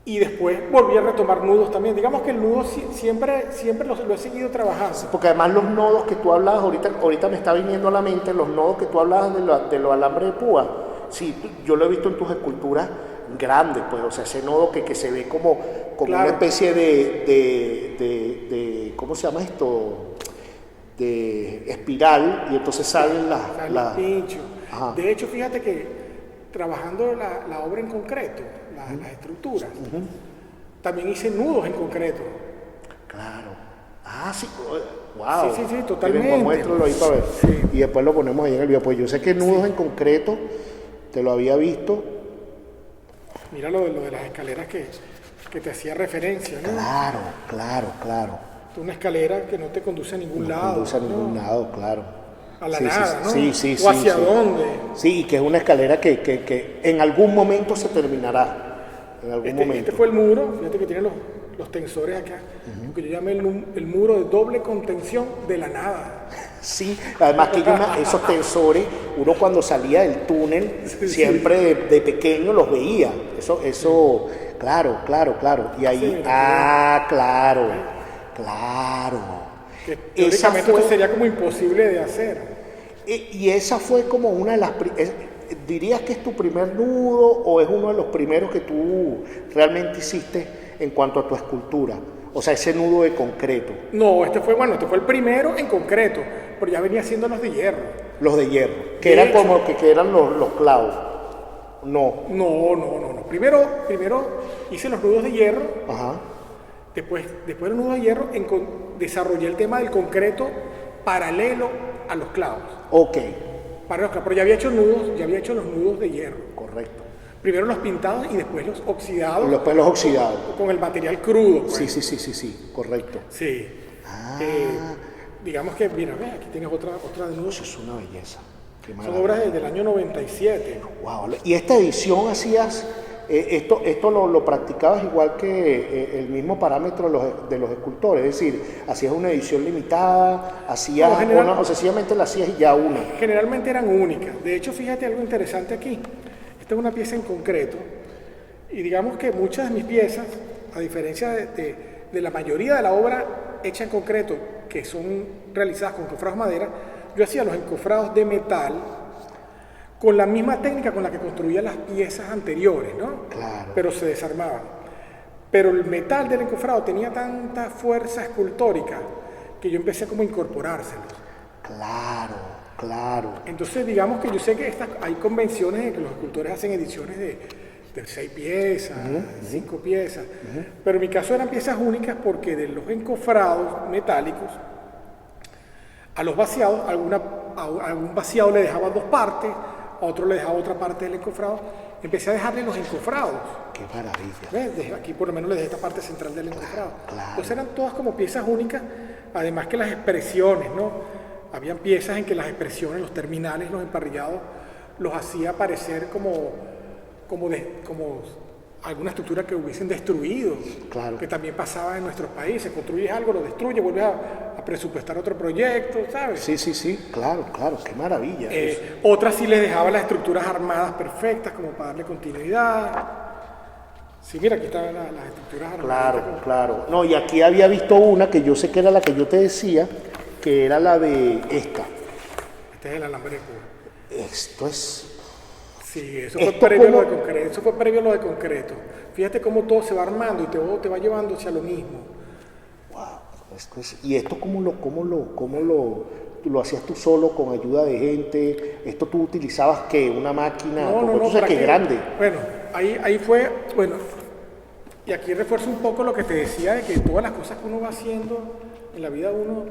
y después volví a retomar nudos también. Digamos que el nudo siempre lo he seguido trabajando. Porque además los nodos que tú hablabas, ahorita me está viniendo a la mente los nodos que tú hablabas de los alambres de púa. Sí, yo lo he visto en tus esculturas grandes, pues, o sea, ese nodo que se ve como Claro. una especie de ¿cómo se llama esto? De espiral, y entonces salen Los pinchos. Ajá. De hecho, fíjate que trabajando la obra en concreto, las estructuras, también hice nudos en concreto. Claro. Ah, sí. Wow. Sí, totalmente. Muéstralo ahí para ver. Sí. Y después lo ponemos ahí en el video. Pues yo sé que nudos en concreto, te lo había visto. Mira lo de las escaleras que te hacía referencia, ¿no? Claro. Una escalera que no te conduce a ningún lado. No conduce a ningún ¿no? lado, claro. A la Sí, nada, ¿no? Sí. ¿O hacia dónde? Sí, y que es una escalera que en algún momento se terminará. En algún momento. Este fue el muro, fíjate que tiene los tensores acá, que yo llamé el muro de doble contención de la nada. Sí, además que hay esos tensores, uno cuando salía del túnel, siempre de pequeño los veía. Eso, claro. Y ahí, Sí, claro. Que teóricamente esto sería como imposible de hacer. Y esa fue como una de las... ¿Dirías que es tu primer nudo o es uno de los primeros que tú realmente hiciste en cuanto a tu escultura? O sea, ese nudo de concreto. No, este fue el primero en concreto, pero ya venía haciendo los de hierro. Los de hierro, que De eran hecho, como que eran los clavos. No. No. Primero hice los nudos de hierro. Ajá. Después de los nudos de hierro, desarrollé el tema del concreto paralelo a los clavos. Ok. Pero ya había hecho los nudos de hierro. Correcto. Primero los pintados y después los oxidados. Después los oxidados. Con el material crudo. Pues. Sí, correcto. Sí. Digamos que, mira, ve, aquí tienes otra de nudos. Eso es una belleza. Son obras desde el año 97. Wow. Y esta edición hacías... esto lo practicabas igual que el mismo parámetro de los escultores, es decir, hacías una edición limitada, o sencillamente la hacías y ya una. Generalmente eran únicas. De hecho, fíjate algo interesante aquí. Esta es una pieza en concreto y digamos que muchas de mis piezas, a diferencia de la mayoría de la obra hecha en concreto, que son realizadas con encofrados de madera, yo hacía los encofrados de metal con la misma técnica con la que construía las piezas anteriores, ¿no? Claro. Pero se desarmaban. Pero el metal del encofrado tenía tanta fuerza escultórica que yo empecé como a incorporárselos. Claro. Entonces, digamos que yo sé que hay convenciones en que los escultores hacen ediciones de 6 piezas, 5 piezas, pero en mi caso eran piezas únicas porque de los encofrados metálicos, a los vaciados, a algún vaciado le dejaba 2 partes, a otro le dejaba otra parte del encofrado. Empecé a dejarle los encofrados. ¡Qué maravilla! ¿Ves? Aquí por lo menos le dejé esta parte central del encofrado. Claro. Entonces eran todas como piezas únicas, además que las expresiones, ¿no? Habían piezas en que las expresiones, los terminales, los emparrillados, los hacía parecer como alguna estructura que hubiesen destruido, claro. Que también pasaba en nuestros países. Construyes algo, lo destruyes, vuelves a presupuestar otro proyecto, ¿sabes? Sí, claro, qué maravilla. Otras sí les dejaba las estructuras armadas perfectas, como para darle continuidad. Sí, mira, aquí están las estructuras armadas. Claro. No, y aquí había visto una que yo sé que era la que yo te decía, que era la de esta. Este es el alambre de Cuba. Esto es... Sí, eso fue previo a lo de concreto. Fíjate cómo todo se va armando y todo te va llevando hacia lo mismo. Wow, ¿y esto cómo lo hacías tú solo con ayuda de gente? ¿Esto tú utilizabas qué? ¿Una máquina? No, tú sabes que es grande. Bueno, ahí fue, y aquí refuerzo un poco lo que te decía de que todas las cosas que uno va haciendo en la vida de uno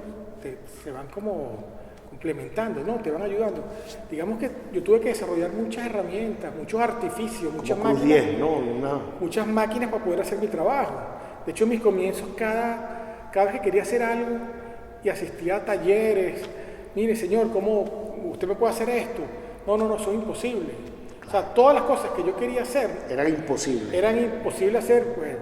se van como complementando, ¿no? Te van ayudando. Digamos que yo tuve que desarrollar muchas herramientas, muchos artificios, muchas máquinas. Muchas máquinas para poder hacer mi trabajo. De hecho, en mis comienzos, cada vez que quería hacer algo y asistía a talleres, mire, señor, ¿cómo usted me puede hacer esto? No, son imposibles. O sea, todas las cosas que yo quería hacer eran imposibles hacer, pues,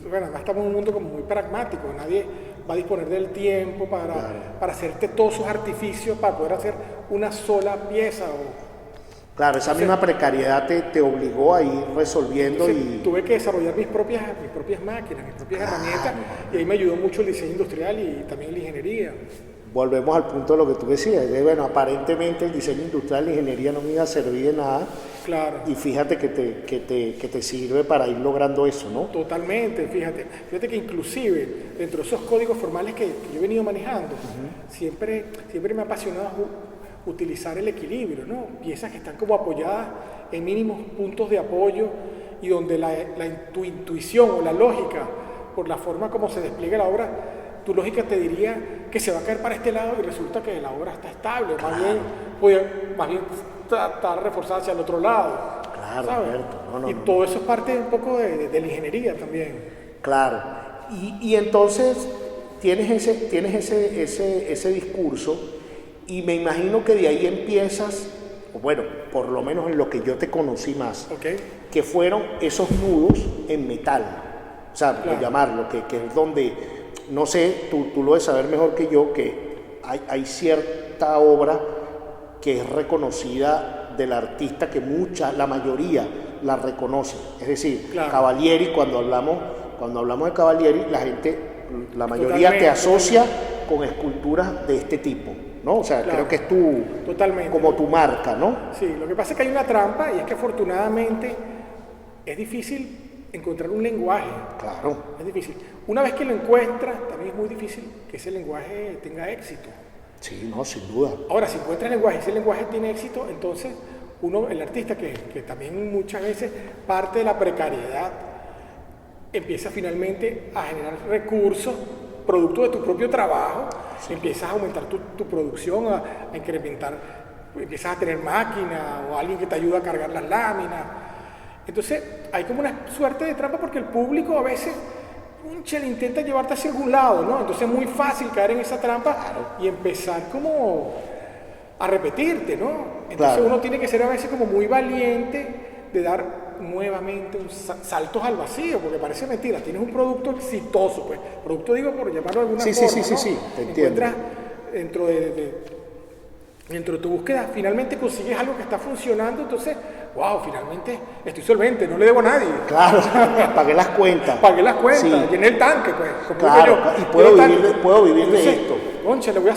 bueno, además estamos en un mundo como muy pragmático, nadie va a disponer del tiempo para hacerte todos esos artificios para poder hacer una sola pieza. Claro, esa misma precariedad te obligó a ir resolviendo. Entonces, tuve que desarrollar mis propias máquinas, mis propias herramientas, y ahí me ayudó mucho el diseño industrial y también la ingeniería. Volvemos al punto de lo que tú decías, bueno, aparentemente el diseño industrial y la ingeniería no me iba a servir de nada. Claro. Y fíjate que te sirve para ir logrando eso, ¿no? Totalmente, fíjate que inclusive dentro de esos códigos formales que yo he venido manejando, siempre me ha apasionado utilizar el equilibrio, ¿no? Piezas que están como apoyadas en mínimos puntos de apoyo y donde tu intuición o la lógica, por la forma como se despliega la obra, tu lógica te diría que se va a caer para este lado y resulta que la obra está estable, más bien está reforzada hacia el otro lado. Claro, ¿sabes? Alberto. Todo eso es parte un poco de la ingeniería también. Claro. Y entonces tienes ese discurso y me imagino que de ahí empiezas, bueno, por lo menos en lo que yo te conocí más, que fueron esos nudos en metal. O sea, por llamarlo, que es donde, no sé, tú lo debes saber mejor que yo, que hay cierta obra que es reconocida del artista, que la mayoría la reconoce. Es decir, claro. Cavalieri, cuando hablamos de Cavalieri, la mayoría te asocia con esculturas de este tipo, ¿no? O sea, claro. creo que es como tu marca, ¿no? Sí, lo que pasa es que hay una trampa, y es que afortunadamente es difícil encontrar un lenguaje. Claro. Es difícil. Una vez que lo encuentras, también es muy difícil que ese lenguaje tenga éxito. Sí, no, sin duda. Ahora, si encuentras el lenguaje y ese lenguaje tiene éxito, entonces el artista, que también muchas veces parte de la precariedad, empieza finalmente a generar recursos producto de tu propio trabajo, sí. Empiezas a aumentar tu producción, a incrementar, empiezas a tener máquina o alguien que te ayuda a cargar las láminas. Entonces hay como una suerte de trampa, porque el público a veces le intenta llevarte hacia algún lado, ¿no? Entonces es muy fácil caer en esa trampa, claro. Y empezar como a repetirte, ¿no? Entonces claro. Uno tiene que ser a veces como muy valiente de dar nuevamente saltos al vacío, porque parece mentira. Tienes un producto exitoso, pues, producto digo por llamarlo de alguna forma, sí, te entiendo. Encuentras dentro de tu búsqueda, finalmente consigues algo que está funcionando, entonces, wow, finalmente estoy solvente, no le debo a nadie. Claro, pagué las cuentas. Sí. Llené el tanque, pues, como claro, digo yo. Y puedo vivir entonces, de esto. Concha, le voy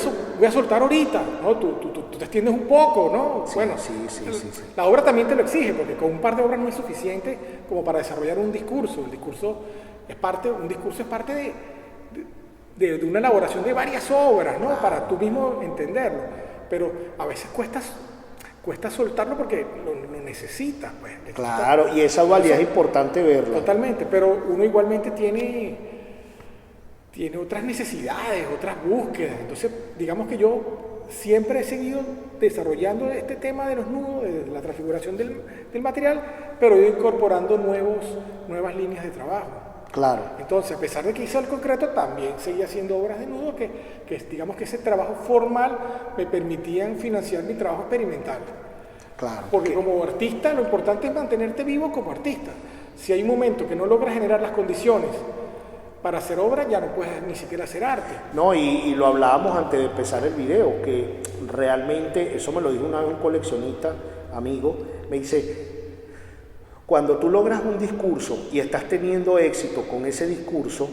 a soltar ahorita, ¿no? Tú te extiendes un poco, ¿no? Sí, bueno, sí. La obra también te lo exige, porque con un par de obras no es suficiente como para desarrollar un discurso. Un discurso es parte de una elaboración de varias obras, ¿no? Para tú mismo entenderlo. Pero a veces cuesta soltarlo porque lo necesitas, pues. Claro, y esa dualidad es importante verla. Totalmente, pero uno igualmente tiene otras necesidades, otras búsquedas. Entonces, digamos que yo siempre he seguido desarrollando este tema de los nudos, de la transfiguración del material, pero he ido incorporando nuevas líneas de trabajo. Claro. Entonces, a pesar de que hice el concreto, también seguía haciendo obras de nudo que digamos que ese trabajo formal me permitían financiar mi trabajo experimental. Claro. Porque como artista lo importante es mantenerte vivo como artista. Si hay un momento que no logras generar las condiciones para hacer obra, ya no puedes ni siquiera hacer arte. No, y lo hablábamos antes de empezar el video, que realmente, eso me lo dijo una vez un coleccionista, amigo, me dice, cuando tú logras un discurso y estás teniendo éxito con ese discurso,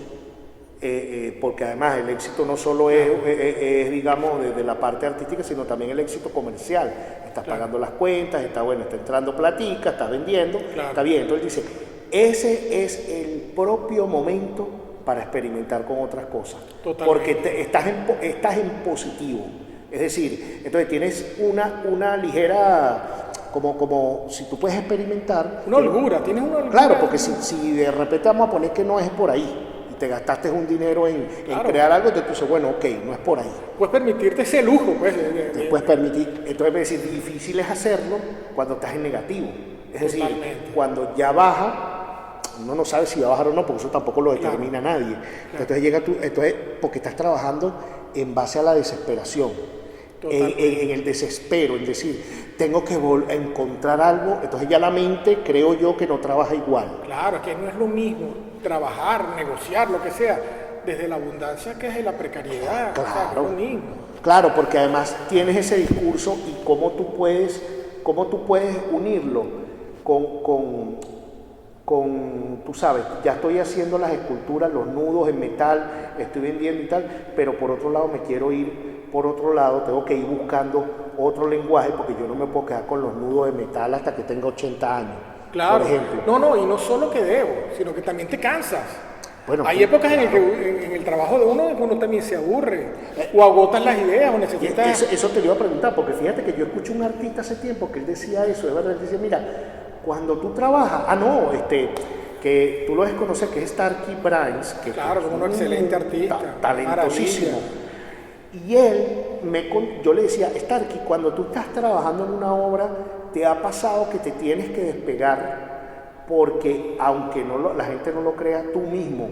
porque además el éxito no solo es digamos, de la parte artística, sino también el éxito comercial. Estás pagando las cuentas, está entrando platica, estás vendiendo, está bien. Entonces dice, ese es el propio momento para experimentar con otras cosas. Totalmente. Porque estás en positivo. Es decir, entonces tienes una ligera... Como si tú puedes experimentar... Una holgura, tienes una holgura. Claro, porque si de repente vamos a poner que no es por ahí y te gastaste un dinero en crear algo, entonces tú dices, bueno, ok, no es por ahí. Puedes permitirte ese lujo, pues. Te puedes permitir. Entonces, es decir, difícil es hacerlo cuando estás en negativo. Es decir, cuando ya baja, uno no sabe si va a bajar o no, porque eso tampoco lo determina nadie. Entonces porque estás trabajando en base a la desesperación. En el desespero, es decir, tengo que encontrar algo, entonces ya la mente, creo yo, que no trabaja igual. Claro, que no es lo mismo trabajar, negociar, lo que sea, desde la abundancia que desde la precariedad. Claro, o sea, no es lo mismo. Claro, porque además tienes ese discurso y cómo tú puedes unirlo con tú sabes, ya estoy haciendo las esculturas, los nudos en metal, estoy vendiendo y tal, pero por otro lado me quiero ir. Por otro lado, tengo que ir buscando otro lenguaje, porque yo no me puedo quedar con los nudos de metal hasta que tenga 80 años, claro. Por ejemplo. No, y no solo que debo, sino que también te cansas. Bueno, hay épocas en las que en el trabajo de uno también se aburre, o agotas las ideas, o necesitas... Eso te iba a preguntar, porque fíjate que yo escuché un artista hace tiempo que él decía eso, es verdad, él decía, mira, cuando tú trabajas, que tú lo debes conocer, que es Starkey Bryce, que claro, como un excelente artista, talentosísimo. Maravilla. Y yo le decía, Starkey, cuando tú estás trabajando en una obra, te ha pasado que te tienes que despegar, porque aunque la gente no lo crea, tú mismo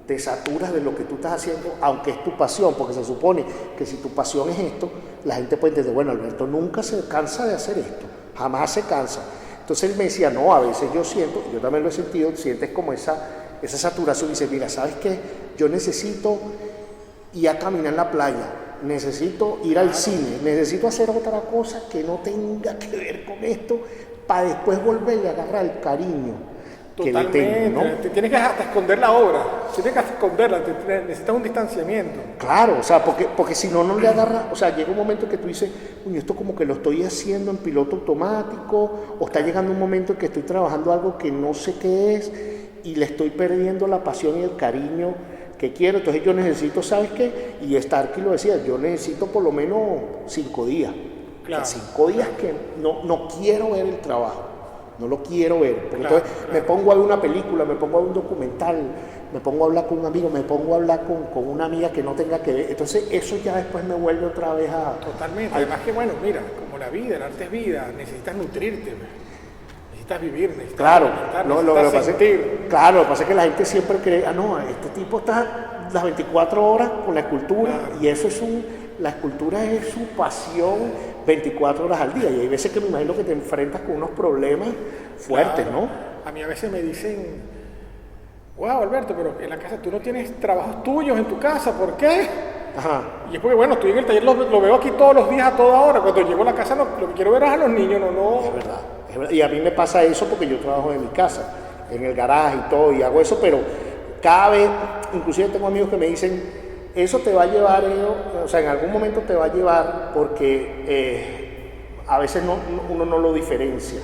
te saturas de lo que tú estás haciendo, aunque es tu pasión, porque se supone que si tu pasión es esto, la gente puede entender, bueno, Alberto nunca se cansa de hacer esto, jamás se cansa. Entonces él me decía, no, a veces yo siento, yo también lo he sentido, sientes como esa saturación, y dices, mira, ¿sabes qué? Yo necesito ir a caminar en la playa, necesito ir al cine, necesito hacer otra cosa que no tenga que ver con esto para después volverle a agarrar el cariño que le tengo, ¿no? Te tienes que hasta esconder la obra, tienes que esconderla, necesitas un distanciamiento. Claro, o sea, porque si no, no le agarra, o sea, llega un momento que tú dices, uy, esto como que lo estoy haciendo en piloto automático, o está llegando un momento en que estoy trabajando algo que no sé qué es, y le estoy perdiendo la pasión y el cariño que quiero, entonces yo necesito, ¿sabes qué? Y Starkey lo decía, yo necesito por lo menos 5 días, Claro. o sea, 5 días que no quiero ver el trabajo. No lo quiero ver, porque entonces me pongo a ver una película, me pongo a ver un documental, me pongo a hablar con un amigo, me pongo a hablar con una amiga que no tenga que ver. Entonces eso ya después me vuelve otra vez a... Totalmente. Además que, bueno, mira, como la vida, el arte es vida, necesitas nutrirte, necesitas vivir, necesitas Claro, lo que pasa es que la gente siempre cree, no, este tipo está las 24 horas con la escultura, claro. Y eso es la escultura es su pasión 24 horas al día, y hay veces que me imagino que te enfrentas con unos problemas fuertes, claro. ¿no? A mí a veces me dicen, wow, Alberto, pero en la casa tú no tienes trabajos tuyos en tu casa, ¿por qué? Ajá. Y es porque, bueno, estoy en el taller, lo veo aquí todos los días, a toda hora. Cuando llego a la casa, lo que quiero ver es a los niños, no. Es verdad. Y a mí me pasa eso porque yo trabajo en mi casa, en el garaje y todo, y hago eso, pero cada vez, inclusive tengo amigos que me dicen, eso te va a llevar, o sea, en algún momento te va a llevar porque a veces uno no lo diferencia.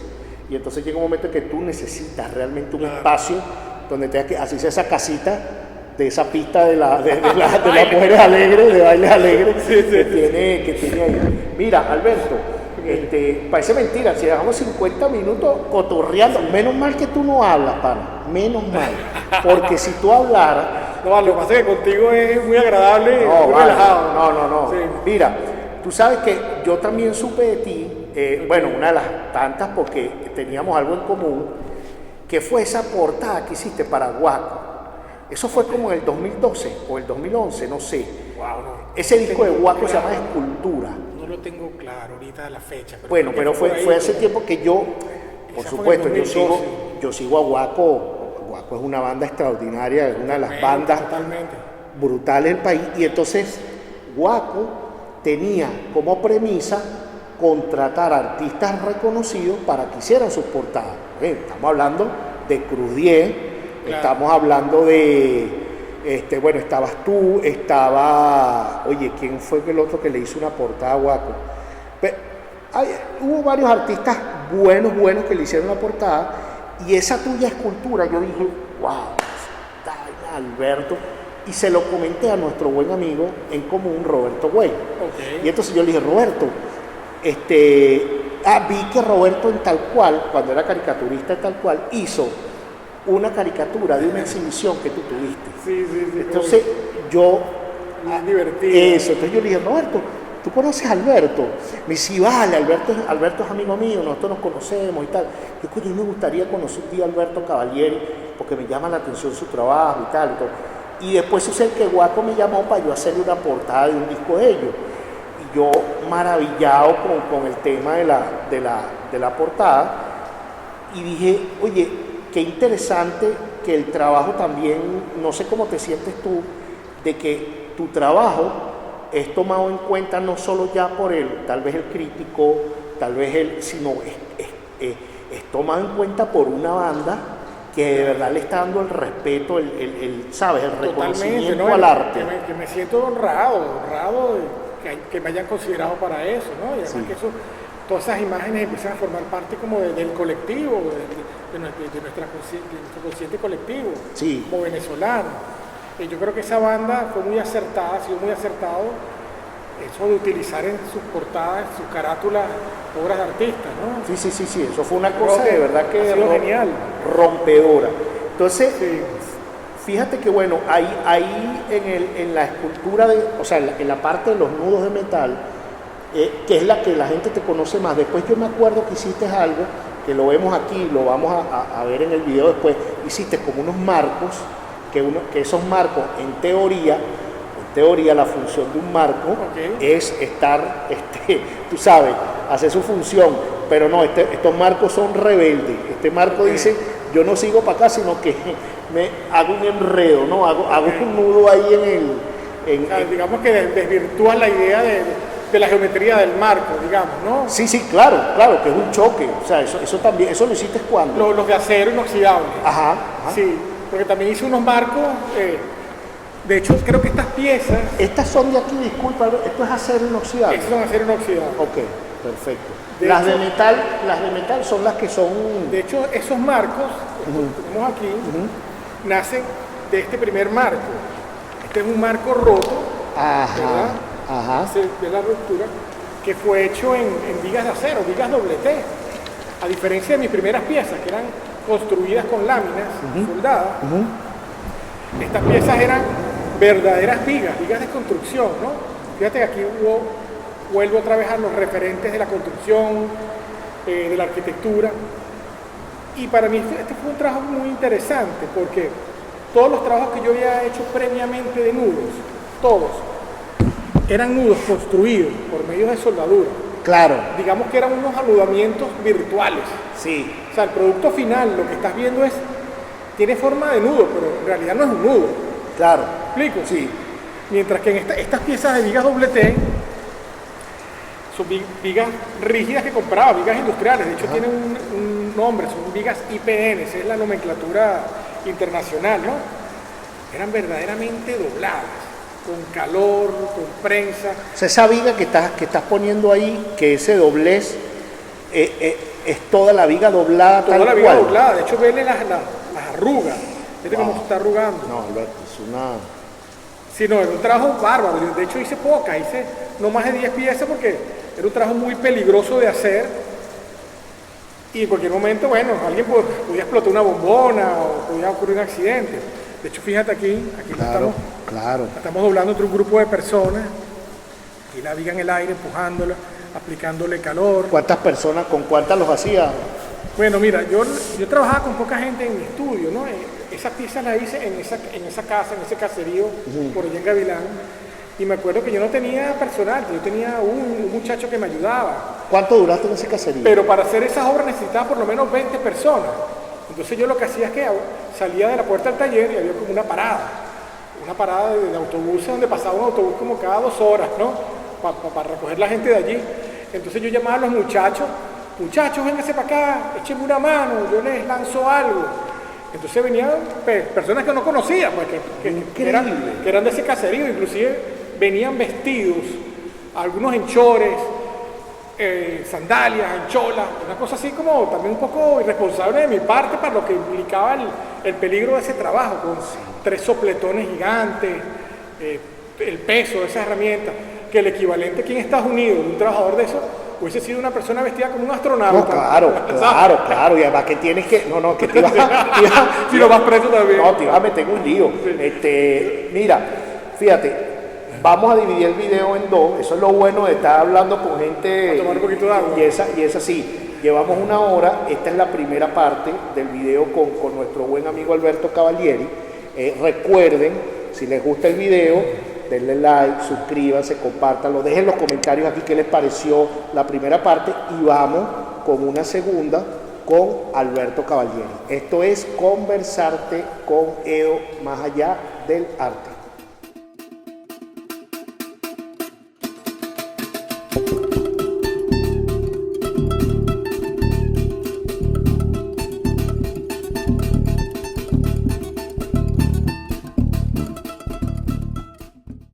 Y entonces llega un momento en que tú necesitas realmente un espacio donde tengas que, así sea esa casita, de esa pista de las mujeres alegres, de bailes alegres, que tiene ahí. Mira, Alberto, parece mentira, si dejamos 50 minutos cotorreando, menos mal que tú no hablas, pana, menos mal, porque si tú hablaras... No, lo que pasa es que contigo es muy agradable, muy relajado. No. Sí. Mira, tú sabes que yo también supe de ti, bueno, una de las tantas, porque teníamos algo en común, que fue esa portada que hiciste para Guaco. Eso fue como en el 2012 o el 2011, no sé. Wow, no. Ese disco de Guaco se llama Escultura. No lo tengo claro ahorita la fecha. Pero fue hace tiempo que yo, por supuesto, yo sigo a Guaco. Guaco es una banda extraordinaria, es una de las bandas brutales del país. Y entonces Guaco tenía como premisa contratar artistas reconocidos para que hicieran sus portadas. Estamos hablando de Cruz 10, claro. Estamos hablando de, bueno, estabas tú, oye, ¿quién fue el otro que le hizo una portada a Guaco? Hubo varios artistas buenos que le hicieron una portada, y esa tuya escultura, yo dije, wow, está Alberto, y se lo comenté a nuestro buen amigo en común, Roberto Güey. Okay. Y entonces yo le dije, Roberto, vi que Roberto en Tal Cual, cuando era caricaturista en Tal Cual, hizo una caricatura de una exhibición que tú tuviste. Sí. Entonces yo... Es divertido. Eso, entonces yo le dije, Roberto, ¿tú conoces a Alberto? Me dice, vale, Alberto es amigo mío, nosotros nos conocemos y tal. Yo, coño, me gustaría conocer un día a Alberto Cavalieri, porque me llama la atención su trabajo y tal. Y después sucede que Guaco me llamó para yo hacerle una portada de un disco de ellos. Y yo, maravillado con el tema de la portada, y dije, oye, qué interesante que el trabajo también, no sé cómo te sientes tú, de que tu trabajo es tomado en cuenta no solo ya por tal vez el crítico, tal vez sino es tomado en cuenta por una banda que de verdad le está dando el respeto, ¿sabes? El reconocimiento al arte. Que me siento honrado que me hayan considerado para eso, ¿no? Y además que todas esas imágenes empiezan a formar parte como del colectivo, de nuestro consciente colectivo, como venezolano. Y yo creo que esa banda fue muy acertada, ha sido muy acertado eso de utilizar en sus portadas, en sus carátulas, obras de artistas, ¿no? Sí, eso fue una cosa de verdad que genial, rompedora. Entonces, fíjate que bueno, ahí en la escultura, o sea, en la parte de los nudos de metal, que es la que la gente te conoce más. Después yo me acuerdo que hiciste algo, que lo vemos aquí, lo vamos a ver en el video después, hiciste como unos marcos, que esos marcos en teoría la función de un marco es estar, tú sabes, hacer su función, pero no, estos marcos son rebeldes. Este marco dice, yo no sigo para acá, sino que me hago un enredo, ¿no? Hago un nudo ahí En, O sea, digamos que desvirtúa la idea de la geometría del marco, digamos, ¿no? sí, sí, claro, claro, que es un choque. O sea, eso también, eso lo hiciste cuando. Los de acero inoxidable. Ajá, ajá. Sí, porque también hice unos marcos. De hecho, creo que estas piezas. Estas son de aquí, disculpa, esto es acero inoxidable. Estos son acero inoxidable. Ok, perfecto. De Las hecho- de metal son las que son. De hecho, esos marcos, estos que tenemos aquí, nacen de este primer marco. Este es un marco roto, Ajá, ¿verdad? ajá. De la ruptura, que fue hecho en vigas de acero, vigas doble T. A diferencia de mis primeras piezas, que eran construidas con láminas soldadas, estas piezas eran verdaderas vigas de construcción, ¿no? Fíjate que aquí vuelvo otra vez a los referentes de la construcción, de la arquitectura. Y para mí este fue un trabajo muy interesante porque todos los trabajos que yo había hecho previamente de nudos, todos, eran nudos construidos por medios de soldadura. Claro, Digamos que eran unos anudamientos virtuales. sí, O sea, el producto final, lo que estás viendo tiene forma de nudo, pero en realidad no es un nudo. claro. ¿Me explico? Sí. Mientras que en estas piezas de vigas doble T son vigas rígidas que compraba, vigas industriales. De hecho, tienen un nombre, son vigas IPN, esa es la nomenclatura internacional, ¿no? Eran verdaderamente dobladas, con calor, con prensa. O sea, esa viga que estás poniendo ahí, que ese doblez es toda la viga doblada Toda tal la viga cual. doblada, de hecho, vele las arrugas. Fíjate cómo se está arrugando. No, Alberto, es una. Sí, no, era un trabajo bárbaro. Yo, de hecho, hice pocas, hice no más de 10 piezas porque era un trabajo muy peligroso de hacer. Y en cualquier momento, bueno, alguien podía explotar una bombona o podía ocurrir un accidente. De hecho, fíjate aquí Claro, claro. la estamos doblando entre un grupo de personas. Y la viga en el aire, empujándola, aplicándole calor. ¿Cuántas personas, con cuántas los hacías? Bueno, mira, yo trabajaba con poca gente en mi estudio, ¿no? Esas piezas las hice en esa casa, en ese caserío, por allá en Gavilán. Y me acuerdo que yo no tenía personal, yo tenía un muchacho que me ayudaba. ¿Cuánto duraste en ese caserío? Pero para hacer esas obras necesitaba por lo menos 20 personas. Entonces yo lo que hacía es que salía de la puerta del taller y había como una parada de autobuses donde pasaba un autobús como cada 2 horas, ¿no? Para recoger la gente de allí. Entonces yo llamaba a los muchachos, vénganse para acá, échenme una mano, yo les lanzo algo. Entonces venían personas que no conocía, pues, que eran de ese caserío, inclusive venían vestidos, algunos en chores, sandalias, en cholas, una cosa así como también un poco irresponsable de mi parte para lo que implicaba el peligro de ese trabajo, con 3 sopletones gigantes, el peso de esas herramientas, que el equivalente aquí en Estados Unidos de un trabajador de eso hubiese sido una persona vestida como un astronauta. No, claro, y además que tienes que, que te ibas Si lo vas preso también. No, te ibas a meter en un lío. Mira, fíjate, vamos a dividir el video en 2, eso es lo bueno de estar hablando con gente. A tomar un poquito de agua. Y esa sí, llevamos 1 hora, esta es la primera parte del video con nuestro buen amigo Alberto Cavalieri. Recuerden, si les gusta el video, denle like, suscríbanse, compártanlo, dejen los comentarios aquí qué les pareció la primera parte y vamos con una segunda con Alberto Cavalieri. Esto es Conversarte con Edo más allá del arte.